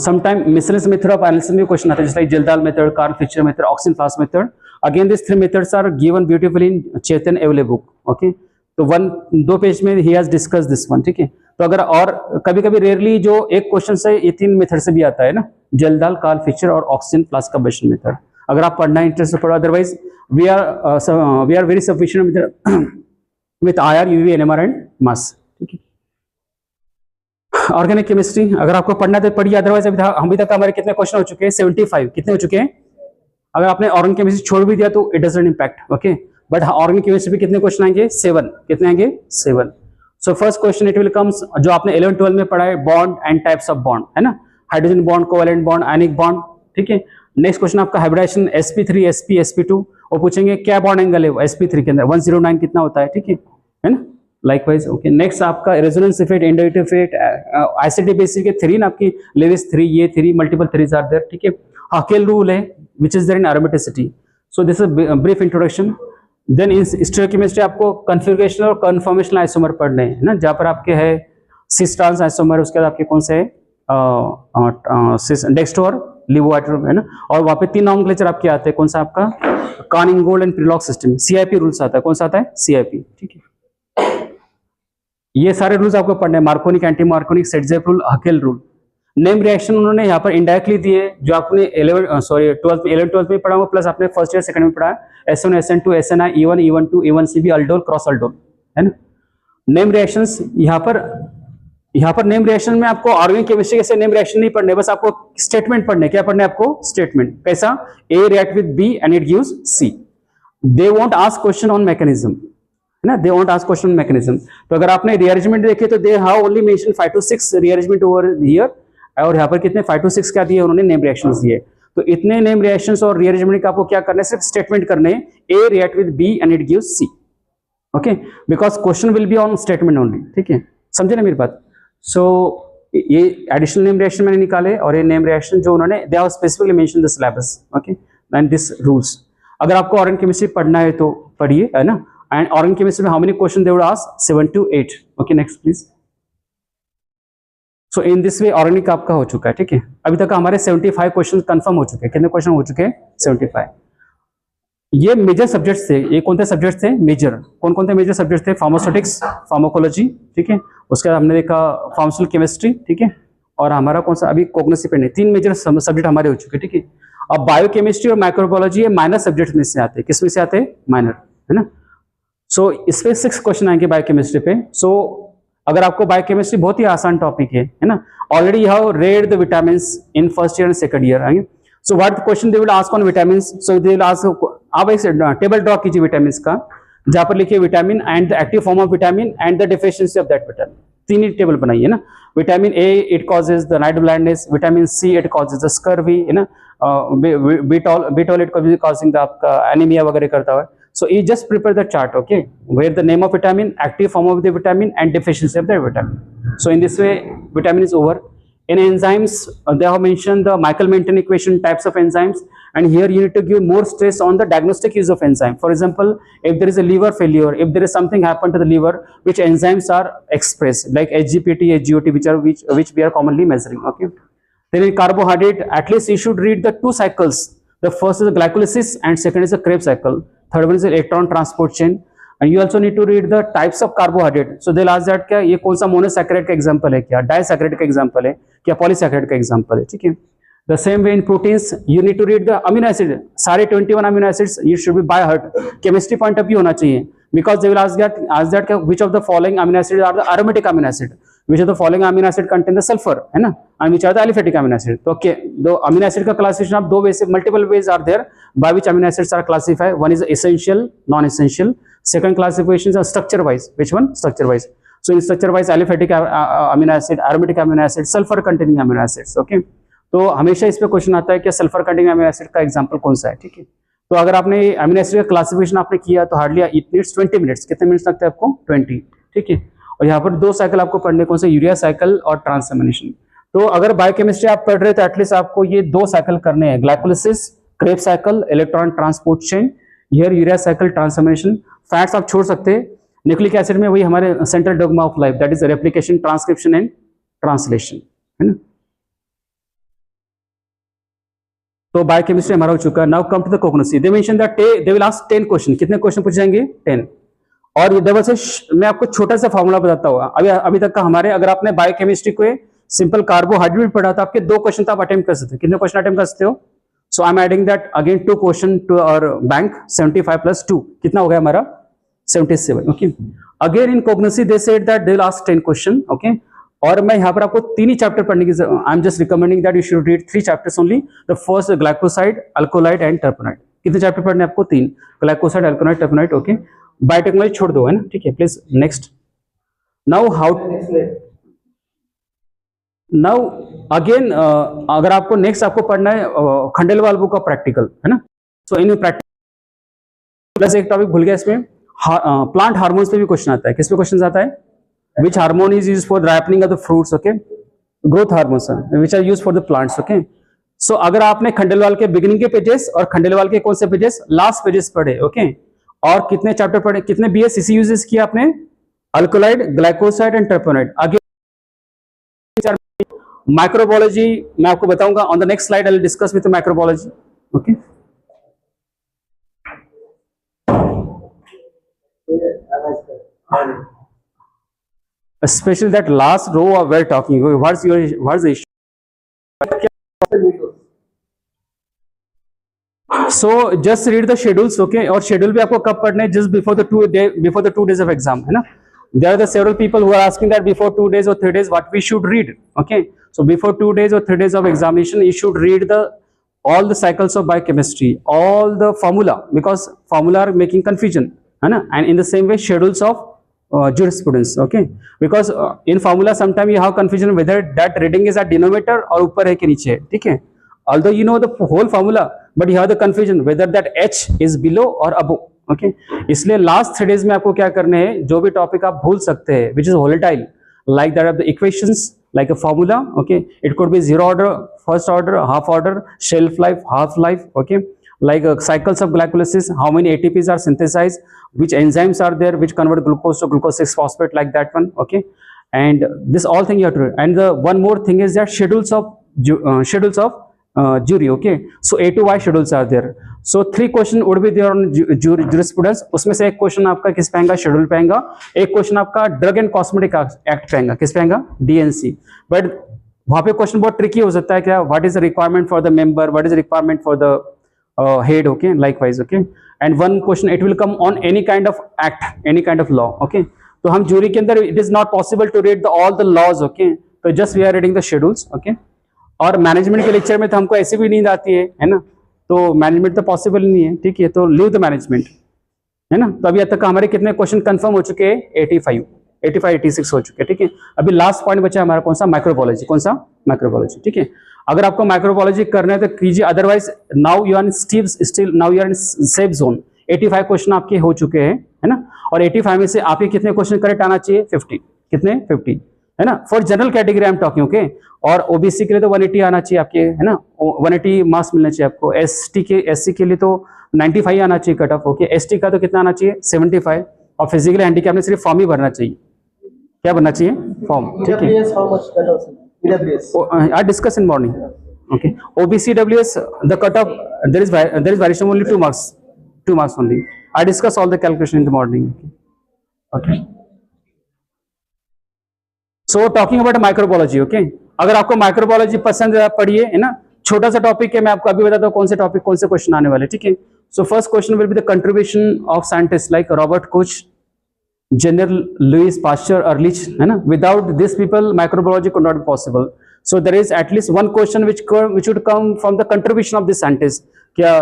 sometime miscellaneous method of analysis में क्वेश्चन आता है, जैसे Kjeldahl method, Karl Fischer method, oxygen flask method. Again this 3 methods are given beautifully in Chetan एवले book. Okay, तो 2 पेज में he has discuss this one. ठीक है, तो अगर और कभी कभी रेयरली जो एक क्वेश्चन से ये 3 मेथड से भी आता है ना, जेल्दाल, कार्ल फिशर और ऑक्सिन-फ्लास कंबशन मेथड. अगर आप पढ़ना इंटरेस्ट पढ़ो, otherwise we are very sufficient with IR, UV, NMR and mass. ठीक है, ऑर्गेनिक केमिस्ट्री अगर आपको पढ़ना तो पढ़िए, अदरवाइज अभी तक हमारे कितने क्वेश्चन हो चुके हैं? 75. कितने हो चुके हैं? अगर आपने ऑर्गेनिक केमिस्ट्री छोड़ भी दिया तो it doesn't impact. Okay, but organic chemistry में कितने क्वेश्चन आएंगे? 7. कितने आएंगे? 7. So first question it will comes, जो आपने 11-12 में पढ़ा है, bond and types of bond, है ना, hydrogen bond, covalent bond, ionic bond. ठीक है, नेक्स्ट क्वेश्चन आपका हाइब्रिडाइजेशन sp3 sp sp2, वो पूछेंगे क्या बॉन्ड एंगल है sp3 के अंदर, 109 कितना होता है. ठीक है ना, लाइकवाइज. ओके, नेक्स्ट आपका resonance effect, inductive effect, acidic basic के 3 आपकी लेविस 3, ये 3 मल्टीपल 3s आर देयर. ठीक है, हाकेल रूल है which is there in aromaticity. So this is brief introduction. Then in stereochemistry आपको कन्फिगरेशन और कन्फर्मेशनल आइसोमर पढ़ने हैं, है ना, जहां पर आपके है सिस ट्रांस आइसोमर, उसके बाद आपके कौन से है डेक्स्टोर, लिवोएटर, है ना, और वहां पे 3 नॉमेनक्लेचर आपके आते हैं. कौन सा आपका? कानिंग-गोल्ड एंड प्रिलॉक सिस्टम. CIP रूल्स आता है. कौन सा आता है? CIP. ठीक है, ये सारे रूल्स आपको पढ़ने हैं. मार्कोनिक, anti Markovnikov, सेटजेफ rule, Hückel rule. Name reaction उन्होंने यहाँ पर इनडायरेक्टली दिए, जो आपने 11-12 में पढ़ा हुआ, प्लस आपने फर्स्ट ईयर सेकंड में पढ़ा है, SN, SN2, SNI, E1, E12, E1CB, aldol, cross aldol, है ना. नेम रिएक्शंस यहाँ पर नेम रिएक्शन में आपको ऑर्गेनिक केमिस्ट्री कैसे नेम रिएक्शन नहीं पढ़ने, बस आपको स्टेटमेंट पढ़ने. क्या पढ़ने आपको? स्टेटमेंट. कैसा? A react with B and it gives C. They won't ask question on mechanism, है ना, they want ask question mechanism. तो अगर आपने रीअरेंजमेंट देखे तो they have only mention 5 to 6 rearrangement over here, और यहाँ पर कितने 5 to 6 क्या दिए उन्होंने? नेम रिएक्शंस दिए. तो इतने नेम रिएक्शंस और रीअरेंजमेंट का आपको क्या करना है? सिर्फ स्टेटमेंट करने. A react with B and it gives C. Okay, because question will be on statement only. ठीक है, समझे ना मेरी बात. सो ये एडिशनल नेम रिएक्शन मैंने निकाले, और ये नेम रिएक्शन जो उन्होंने they have specifically mention the syllabus. Okay, and this rules. अगर आपको ऑर्गेनिक केमिस्ट्री पढ़ना है तो पढ़िए, है ना. And organic chemistry में how many questions they would ask? 7 to 8. Okay, next please. So in this way organic आपका हो चुका है. ठीक है, अभी तक हमारे 75 क्वेश्चन कंफर्म हो चुके हैं. कितने क्वेश्चन हो चुके हैं? 75. ये मेजर सब्जेक्ट्स थे. ये कौन से सब्जेक्ट्स थे? मेजर. कौन से मेजर सब्जेक्ट्स थे? Pharmaceutics, pharmacology. ठीक है, उसके बाद हमने देखा फार्मास्यूटिकल केमिस्ट्री. ठीक है, और हमारा कौन सा अभी कोग्निटिव पेंड है. 3 मेजर सब्जेक्ट हमारे हो चुके हैं. ठीक है, अब बायोकेमिस्ट्री और माइक्रोबायोलॉजी ये माइनर सब्जेक्ट में से आते हैं. किस में से आते हैं? माइनर, है ना. सो इस पे 6 क्वेश्चन आएंगे बायोकेमिस्ट्री पे. सो अगर आपको बायोकेमिस्ट्री बहुत ही आसान टॉपिक है ना, already you have read the vitamins in first year and second year. आएंगे. So what question they will ask on vitamins. So they will ask, आप एक टेबल ड्रॉ कीजिए विटामिन्स का, जहां पर लिखिए vitamin and the active form of vitamin and the deficiency of that vitamin. 3 he table बनाइए ना. Vitamin A it causes the night blindness, vitamin C it causes the scurvy, है ना, बीटॉल इट कॉजिंग द आपका एनीमिया वगैरह करता है. So you just prepare the chart, okay, where the name of vitamin, active form of the vitamin, and deficiency of the vitamin. So in this way, vitamin is over. In enzymes, they have mentioned the Michael-Menten equation, types of enzymes, and here you need to give more stress on the diagnostic use of enzyme. For example, if there is a liver failure, if there is something happened to the liver, which enzymes are expressed, like HGPT, HGOT, which we are commonly measuring, okay. Then in carbohydrate, at least you should read the 2 cycles. The first is the glycolysis, and second is the Krebs cycle. Third one is electron transport chain, and you also need to read the types of carbohydrate. So they'll ask that क्या ये कौन सा मोनोसैकेराइड का एग्जांपल है, क्या डाइसैकेराइड का एग्जांपल है, क्या पॉलीसैकेराइड का एग्जांपल है. ठीक है, the same way in proteins you need to read the amino acid. सारे 21 amino acids you should be by heart. Chemistry point of view होना चाहिए, because they will ask that which of the following amino acids are the aromatic amino acid, which of the following amino acid contain the sulfur, है ना, and which are the aliphatic amino acid. तो okay, दो amino acid का classification आप 2 ways से, multiple ways are there by which amino acids are classified. One is essential, non-essential. Second classification is structure wise. Which one? Structure wise. So in structure wise, aliphatic amino acid, aromatic amino acid, sulfur containing amino acids. Okay, तो हमेशा इस पे क्वेश्चन आता है कि सल्फर कंटेनिंग अमीनो एसिड का एग्जांपल कौन सा है. ठीक है, तो अगर आपने अमीनो एसिड का क्लासिफिकेशन आपने किया तो हार्डली इट नीड्स 20 मिनट्स. कितने मिनट्स लगते हैं आपको? 20. ठीक है, और यहाँ पर 2 साइकिल आपको पढ़ने, कौन से? यूरिया साइकिल और ट्रांसएमिनेशन. तो अगर बायोकेमिस्ट्री आप पढ़ रहे तो एटलीस्ट आपको ये 2 साइकिल करने हैं, glycolysis, Krebs cycle, electron transport chain, here urea cycle, transamination. Fats आप छोड़ सकते हैं. न्यूक्लिक एसिड में वही हमारे central dogma of life, that is replication, transcription and translation, है ना. तो बायोकेमिस्ट्री हमारा हो चुका है. Now come to the cognosy. They mention that they will ask 10 question. कितने क्वेश्चन पूछ जाएंगे? 10. और देवर से मैं आपको छोटा सा फॉर्मूला बताता हूँ. अभी तक का हमारे, अगर आपने बायोकेमिस्ट्री को सिंपल कार्बोहाइड्रेट पढ़ा तो आपके 2 क्वेश्चन तो आप अटेम्प्ट कर सकते हो. कितने क्वेश्चन अटेम्प्ट कर सकते हो? So I am adding that again 2 question to our bank. 75 plus 2 कितना हो गया हमारा? 77. Okay. Again in cognosy they said that they will ask 10 question. Okay. और मैं यहाँ पर आपको 3 ही चैप्टर पढ़ने की, I am just recommending that you should read 3 chapters only. The first glycoside, alkaloid and terpenoid. कितने चैप्टर पढ़ने आपको? 3. Glycoside, alkaloid, terpenoid. Okay. Biotechnology छोड़ दो, है ना? ठीक है. Please next. Now now again अगर आपको नेक्स्ट आपको पढ़ना है खंडेलवाल बुक का प्रैक्टिकल, है ना? सो इन प्रैक्टिकल प्लस एक टॉपिक भूल गया इसमें, प्लांट हार्मोन्स पे भी क्वेश्चन आता है. किस पे क्वेश्चन आता है? Which hormone is used for ripening of the fruits. Okay. Growth hormones which are used for the plants. Okay. So अगर आपने खंडेलवाल के बिगिनिंग के पेजेस और खंडेलवाल के कौन से पेजेस? लास्ट पेजेस पढ़े. ओके. और कितने चैप्टर पढ़े? कितने बीएससीसी यूजेस किया आपने? Alkaloid, glycoside and terpenoid. आगे माइक्रोबायोलॉजी मैं आपको बताऊंगा on the next slide. I will discuss with microbiology. Okay. Especially that last row of we're talking. What's the issue? So just read the schedules, okay? और schedule भी आपको कब पढ़ना है? Just before the 2 days of exam, है ना? There are the several people who are asking that before 2 days or 3 days what we should read. Okay, so before 2 days or 3 days of examination, you should read all the cycles of biochemistry, all the formula, because formula are making confusion, है ना? And in the same way, schedules of jurisprudence. Okay, because in formula sometimes you have confusion whether that reading is at denominator और ऊपर है कि नीचे है. ठीक है? Although you know the whole formula, but you have the confusion whether that H is below or above. Okay. इसलिए लास्ट 3 डेज में आपको क्या करने हैं? जो भी टॉपिक आप भूल सकते हैं which is volatile, like that of the equations, like a formula. Okay. It could be 0 order, first order, half order, shelf life, half life. Okay. like cycles of glycolysis, how many ATPs are synthesized, which enzymes are there which convert glucose to glucose 6 phosphate, like that one. Okay. And this all thing you have to read. And the one more thing is that schedules of jury. Okay. So A to Y schedules are there. So 3 question would be there on jurisprudence. उसमें से एक क्वेश्चन आपका किस पे आएगा? शेड्यूल पे आएगा. एक क्वेश्चन आपका ड्रग एंड कॉस्मेटिक एक्ट पे आएगा. किस पे आएगा? DNC. बट वहां पे क्वेश्चन बहुत ट्रिकी हो सकता है. क्या? What is the requirement for the member, what is the requirement for the head. Okay, likewise. Okay. And one question it will come on any kind of act, any kind of law. Okay. तो हम जूरी के अंदर it is not possible to read all the laws. Okay. तो just we are reading the schedules. Okay. और मैनेजमेंट के लेक्चर में तो हमको ऐसे भी नींद आती है ना? तो मैनेजमेंट तो पॉसिबल नहीं है. ठीक है? तो लीव द मैनेजमेंट, है ना? तो अभी तक हमारे कितने क्वेश्चन कंफर्म हो चुके हैं? 85, 86 हो चुके हैं. ठीक है? अभी लास्ट पॉइंट बचा हमारा कौन सा? माइक्रोबायोलॉजी. कौन सा? माइक्रोबायोलॉजी. ठीक है? अगर आपको माइक्रोबायोलॉजी करना है तो कीजिए, otherwise now you are in still now you are in safe zone. 85 question आपके हो चुके हैं, है ना? और 85 में से आपके कितने क्वेश्चन करेक्ट आना चाहिए? 50. कितने? 50, है ना? For general category I am talking. Okay. और ओबीसी के लिए तो 180 आना चाहिए आपके, है ना? 180 मार्क्स मिलना चाहिए आपको. SC के लिए तो 95 आना चाहिए कट ऑफ. ओके. ST का तो कितना आना चाहिए? 75. और फिजिकल हैंडीकैप में सिर्फ फॉर्म ही भरना चाहिए. क्या भरना चाहिए? फॉर्म. ठीक है? I discuss in morning. Okay. OBCWS, the cutoff, there is variation only 2 marks. 2 marks only. I discuss all the calculation in the morning. Okay. So talking about microbiology. Okay. अगर आपको माइक्रोबायोलॉजी पसंद है आप पढ़िए, है ना? छोटा सा टॉपिक है, मैं आपको अभी बताता हूँ कौन से टॉपिक कौन से क्वेश्चन आने वाले. ठीक है? So first question will be the contribution of scientist like Robert Koch, General Louis Pasteur, Ehrlich, है ना? Without these people, microbiology could not be possible. So there is at least one question which would come from the contribution of this scientist. क्या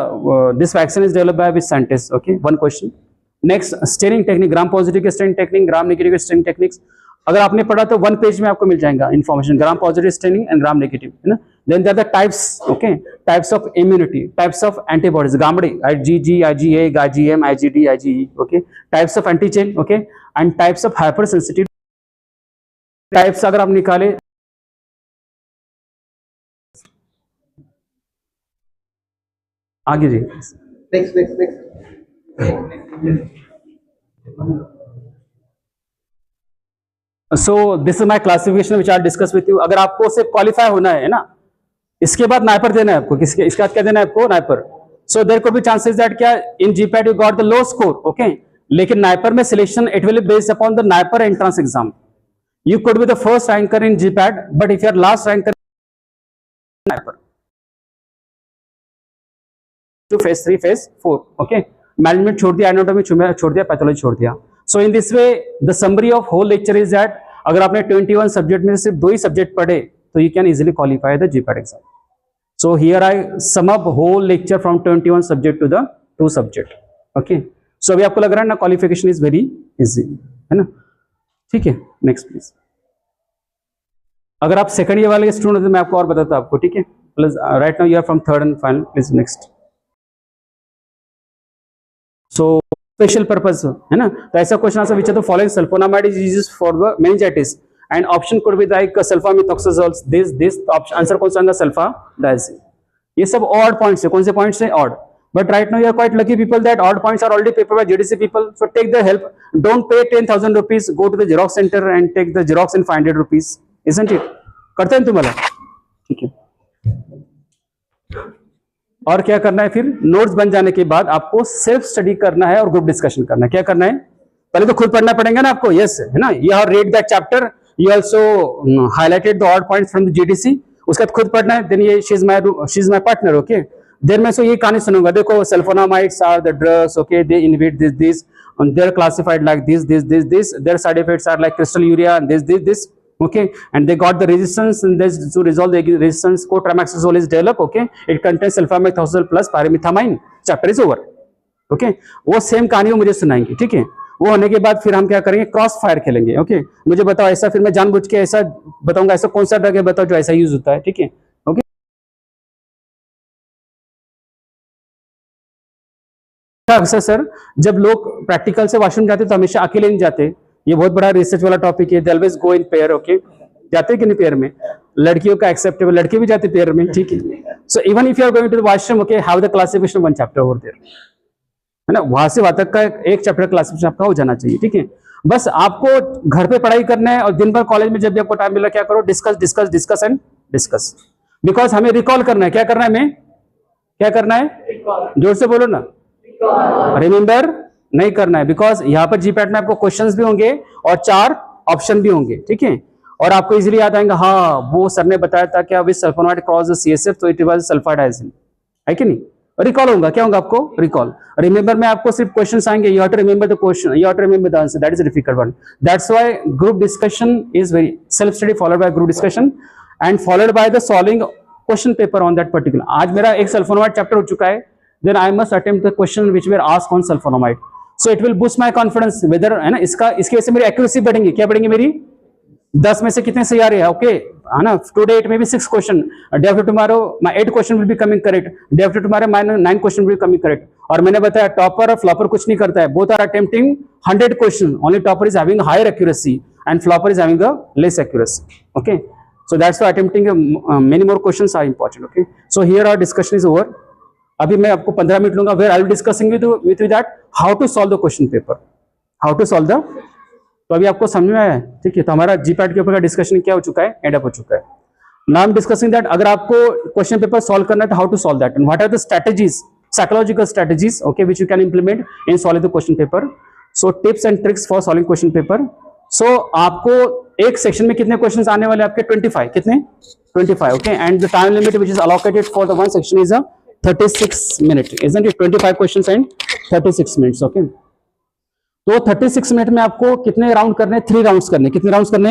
this vaccine is developed by which scientist? Okay, one question. Next, staining technique, gram positive के staining technique, gram negative के staining techniques. अगर आपने पढ़ा तो 1 पेज में आपको मिल जाएगा information, Gram positive staining and Gram negative, है ना? Then there are the types. Okay. Types of immunity, types of antibodies, गामड़ी, IgG, IgA, IgM, IgD, IgE. Okay. Types of antigen. Okay. And types of hyper sensitive types अगर आप निकाले, आगे जी. Next. So this is my classification which I'll discuss with you. अगर आपको से क्वालिफाई होना है ना, इसके बाद नाइपर देना है आपको, किसके इसके बाद क्या देना है आपको, NIPER. So there could be chances that क्या in GPAT you got the low score, okay, लेकिन नाइपर में selection it will be based upon the NIPER entrance exam. You could be the first ranker in GPAT but if you are last ranker NIPER to phase 3 phase 4, okay. Management छोड़ दिया, एनाटॉमी छोड़ दिया, पैथोलॉजी छोड़ दिया. So in this way the summary of whole lecture is that अगर आपने 21 सब्जेक्ट में सिर्फ 2 ही सब्जेक्ट पढ़े तो you can easily qualify the GPAT exam. So here I sum up whole lecture from 21 subject to the 2 subject. Okay. So अभी आपको लग रहा है ना qualification is very easy, है ना? ठीक है. Next please. अगर आप सेकंड ईयर वाले स्टूडेंट तो मैं आपको और बताता आपको, ठीक है. Plus right now you are from third and final, please next. So special purpose है ना, तो ऐसा question answer which are the following sulphonamide is used for the meningitis and option could be like sulfamethoxazoles, this answer कौन सा होगा, sulfadiazine. ये सब odd points है, कौन से points है, odd. But right now you are quite lucky people that odd points are already paid by JDC people, so take the help. Don't pay 10,000 rupees, go to the Xerox center and take the Xerox in 500 rupees, isn't it? करते हैं तुम्हारा, ठीक है. और क्या करना है फिर, नोट्स बन जाने के बाद आपको सेल्फ स्टडी करना है और ग्रुप डिस्कशन करना है. क्या करना है, पहले तो खुद पढ़ना पड़ेगा ना आपको, यस है ना. You have read that chapter, you also highlighted the odd points from the GDC, उसके बाद खुद पढ़ना है. then ये she is my partner, okay. then मैं ये कहानी सुनूंगा, देखो sulfonamides are the drugs, okay, they inhibit this and they are classified like this, their side effects are like crystal urea and this, okay, and they got the resistance and this to resolve the resistance cotrimoxazole is developed, okay, it contains sulfamethoxazole plus pyrimethamine, chapter is over, okay. वो सेम कहानी वो मुझे सुनाएंगे, ठीक है. वो होने के बाद फिर हम क्या करेंगे, क्रॉस फायर खेलेंगे, ओके. मुझे बताओ ऐसा, फिर मैं जानबूझ के ऐसा बताऊंगा, ऐसा कौन सा ड्रग है बताओ जो ऐसा यूज होता है, ठीक है, ओके. अक्सर सर जब लोग प्रैक्टिकल से वॉशरूम जाते तो हमेशा अकेले नहीं जाते, ये बहुत बड़ा रिसर्च वाला टॉपिक है. They always go in pair, okay. जाते हैं कि नहीं पेयर में, लड़कियों का एक्सेप्टेबल, लड़के भी जाते पेयर में, ठीक है. So even if you are going to the washroom, okay, have the classification one chapter over there, है ना. वहां से वहां तक का एक चैप्टर क्लासिफिकेशन आपका हो जाना चाहिए, ठीक है. बस आपको घर पे पढ़ाई करना है और दिन भर कॉलेज में जब भी आपको टाइम मिला क्या करो, डिस्कस एंड डिस्कस. बिकॉज हमें रिकॉल करना है. क्या करना है, हमें क्या करना है, जोर से बोलो ना, रिमेंबर नहीं करना है. बिकॉज यहाँ पर जीपैट में आपको क्वेश्चंस भी होंगे और 4 ऑप्शन भी होंगे, ठीक है. और आपको इजीली याद आएंगे, हाँ वो सर ने बताया था क्या with sulphonamide cross the CSF, तो इट वाज सल्फाडाइजिन, है कि नहीं. रिकॉल होगा, क्या होगा आपको, रिकॉल. रिमेंबर में आपको सिर्फ क्वेश्चंस आएंगे, you have to remember the question, you have to remember the answer, that is a difficult one. That's why group discussion is very self study followed by group discussion and followed by the solving question paper on that particular. आज मेरा एक सल्फोनामाइड चैप्टर हो चुका है, then I must attempt the question which were asked on sulphonamide. So it will boost my confidence whether, है ना. इसकी वजह से मेरी एक्यूरेसी बढ़ेंगी. क्या बढ़ेंगी मेरी, 10 में से कितने सही आ रहे हैं, ओके, है ना. Today it may be 6 question, day after tomorrow my 8 question will be coming correct, day after tomorrow my 9 question will be coming correct. और मैंने बताया टॉपर और फ्लॉपर कुछ नहीं करता है, both are attempting 100 question, only topper is having higher accuracy and flopper is having a less accuracy, okay. So that's why attempting many more questions are important, okay. So here our discussion is over. अभी मैं आपको 15 मिनट लूंगा, where I will discussing with you that how to solve the question paper, how to solve the. तो अभी आपको समझ में आया है, ठीक है. तो हमारा जीपैट के ऊपर का डिस्कशन क्या हो चुका है, एंड अप हो चुका है. Now I am discussing that अगर आपको क्वेश्चन पेपर सॉल्व करना है तो how to solve that and what are the strategies, psychological strategies, okay, which you can implement in solving the question paper. So tips and tricks for solving question paper. So आपको एक सेक्शन में कितने क्वेश्चंस आने वाले आपके, 25, कितने, 25, okay. And the time limit which is allocated for the one section is 36 minute, isn't it? 25 questions and 36 minutes, okay. तो 36 मिनट में आपको कितने राउंड करने, 3 राउंड्स करने. कितने राउंड्स करने,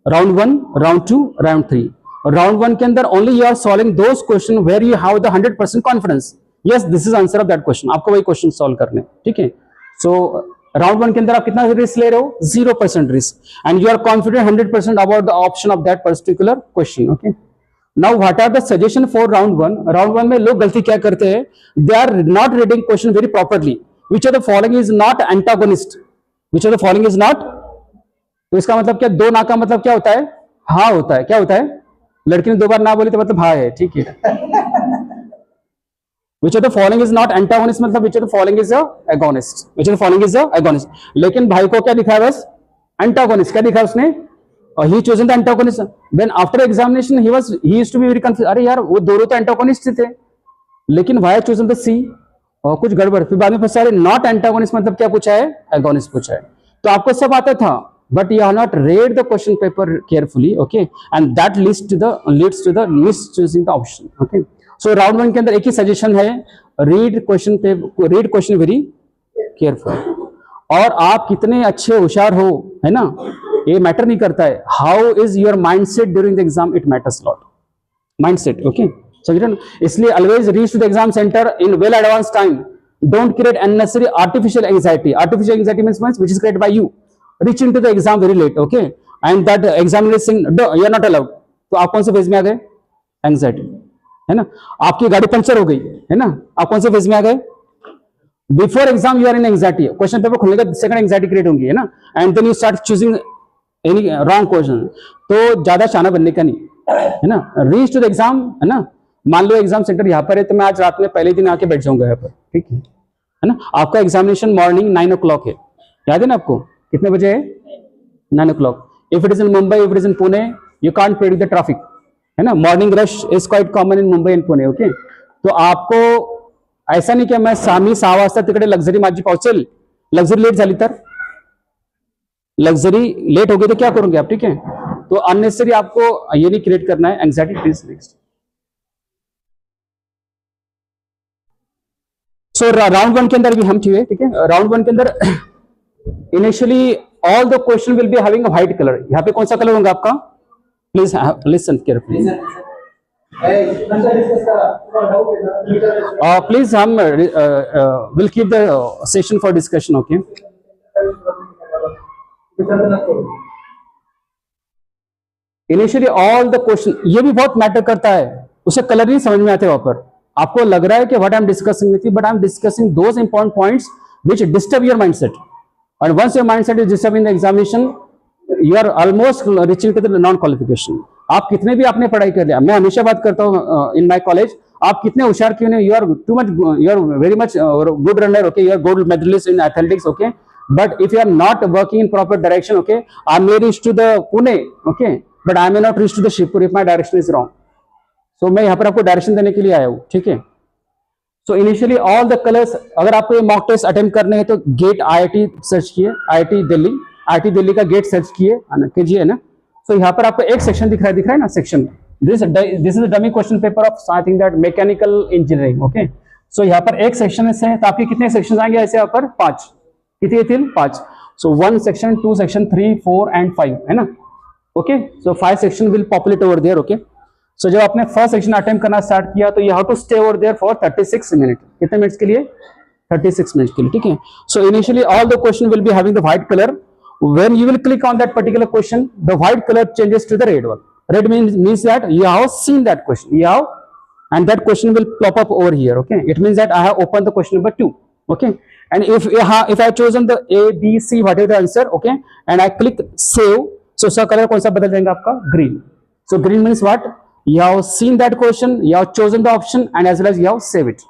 राउंड 1, राउंड 2, राउंड 3. राउंड 1 के अंदर only you are solving those question where you have the 100% confidence, yes this is answer of that question. आपको वही क्वेश्चन सॉल्व करने, ठीक है. सो राउंड 1 के अंदर आप कितना रिस्क ले रहे हो, 0% risk, and you are confident 100% about the option of that particular question, okay. Now what are the suggestion for round 1. Round 1 में लोग गलती क्या करते हैं, they are not reading question very properly. Which of the following is not antagonist? Which of the following is not? तो इसका मतलब क्या, 2 ना का मतलब क्या होता है, हाँ होता है. क्या होता है, लड़की ने 2 बार ना बोली तो मतलब हाँ है, ठीक है. Which of the following is not antagonist मतलब which of the following is a agonist? Which of the following is a agonist? लेकिन भाई को क्या दिखा है, बस antagonist. क्या दिखा उसने, he chosen the antagonist. When after examination he used to be very confused. अरे यार वो दोनों तो antagonist थे, लेकिन why chosen the C? और कुछ गड़बड़, फिर बाद में फंसा रहे नॉट एंटागोनिस्ट मतलब क्या पूछा है, एगोनिस्ट पूछा है. तो आपको सब आता था, but you have not read the question paper carefully, okay, and that leads to the mischoosing the option, okay. So round 1 के अंदर एक ही सजेशन है, read question very careful. और आप कितने अच्छे होशियार हो, है ना, ये मैटर नहीं करता है. How is your mindset during the exam, it matters lot. Mindset, okay, समझ रहे हो. इसलिए always reach to the exam centre in well advance time. Don't create unnecessary artificial anxiety. Artificial anxiety means which is created by you reaching to the exam very late, okay, and that examination you are not allowed. तो आप कौन से फेज में आ गए, एंजाइटी, है ना. आपकी गाड़ी पंचर हो गई, है ना, आप कौन से फेज में आ गए, before exam you are in anxiety. Question paper खुलने का सेकंड एंजाइटी क्रिएट होंगी, है ना, and then you start choosing any wrong question. तो ज्यादा शाना बनने का नहीं, है ना. रीच टू द एग्जाम, है ना. मान लो एग्जाम सेंटर यहाँ पर है, तो मैं आज रात में पहले दिन आके बैठ जाऊंगा यहाँ पर, ठीक है ना. आपका एग्जामिनेशन मॉर्निंग 9 o'clock है, याद है ना आपको, कितने बजे है, 9 o'clock. If it is in Mumbai, if it is in Pune, you can't predict the traffic, है ना. Morning rush is quite common in Mumbai and Pune, okay. तो आपको ऐसा नाही की मैं 6 वाजता तिकडे लक्झरी माझी पोहोचेल, लक्झरी लेट झाली तर, लक्झरी लेट हो गई तो क्या करोगे आप, ठीक है. तो अननेसेसरी आपको ये नहीं क्रिएट करना है anxiety. Please next. So round 1 के अंदर भी हम थे, ठीक है. राउंड 1 के अंदर initially all the question will be having a white colour. यहाँ पे कौन सा कलर होगा आपका, प्लीज लिसन केयरफुली. प्लीज हम will keep the session for discussion, okay. Initially all the question, ये भी बहुत मैटर करता है, उसे कलर नहीं समझ में आते वहां पर. आपको लग रहा है कि what I am discussing with you, but I am discussing those important points which disturb your mindset. And once your mindset is disturbed in the examination, you are almost reaching to the non qualification. आप कितने भी आपने पढ़ाई कर लिया, मैं हमेशा बात करता हूँ इन माय कॉलेज, आप कितने होशियार क्यों नहीं, you are too much, you are very much good runner, okay, you are gold medalist in athletics, okay, but if you are not working in proper direction, okay, I may reach to the Pune, okay, but I may not reach to the Shivpur if my direction is wrong. So मैं यहाँ पर आपको डायरेक्शन देने के लिए आया हूँ, ठीक है. So initially all the colours, अगर आपको ये मॉक टेस्ट अटेम्प्ट करने हैं तो गेट आईआईटी सर्च किए, आईआईटी दिल्ली का गेट सर्च कीजिए, है ना. सो यहाँ पर आपको एक सेक्शन दिख रहा है ना, section, this is the dummy question paper of I think that mechanical engineering, okay. So यहाँ पर एक सेक्शन है, तो आपके कितने सेक्शन आएंगे ऐसे, यहाँ पर 5, कितने थे, 5. सो 1 सेक्शन, 2 सेक्शन, 3, 4 एंड 5, है ना, okay. So 5 section will populate over there, okay. So जब आपने फर्स्ट सेक्शन अटेम्प्ट करना स्टार्ट किया तो you have to stay over there for 36 minute. कितने मिनट्स के लिए, 36 मिनट्स के लिए, ठीक है. So initially all the question will be having the white colour. When you will click on that particular question, the white colour changes to the red one. Red means that you have seen that question, you have, and that question will plop up over here, okay. It means that I have opened the question number 2, okay. And if I have chosen the A, B, C, whatever the answer, okay, and I click save, so उसका कलर कौन सा बदल जाएगा आपका, green. So green means what, you have seen that question, you have chosen the option, and as well as you have saved it.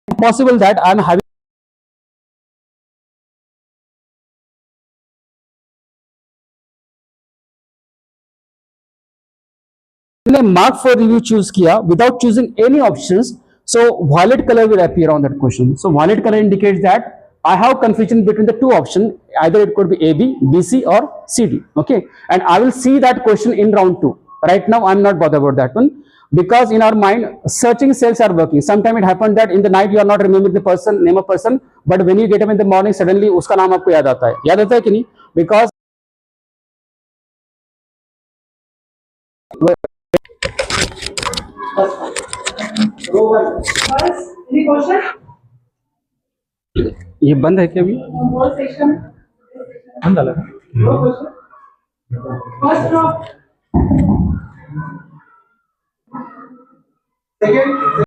Possible that I am having mark for review choose किया without choosing any options, so violet color will appear on that question. So violet color indicates that I have confusion between the two options, either it could be A, B, B, C or C, D, okay. And I will see that question in round 2. Right now I'm not bothered about that one, because in our mind searching cells are working. Sometimes it happens that in the night you are not remembering the person, name of person, but when you get up in the morning suddenly उसका नाम आपको याद आता है कि नहीं, because Any question? ये बंद है क्या अभी, Whole section. बंद वाला है? No question. First row. Second.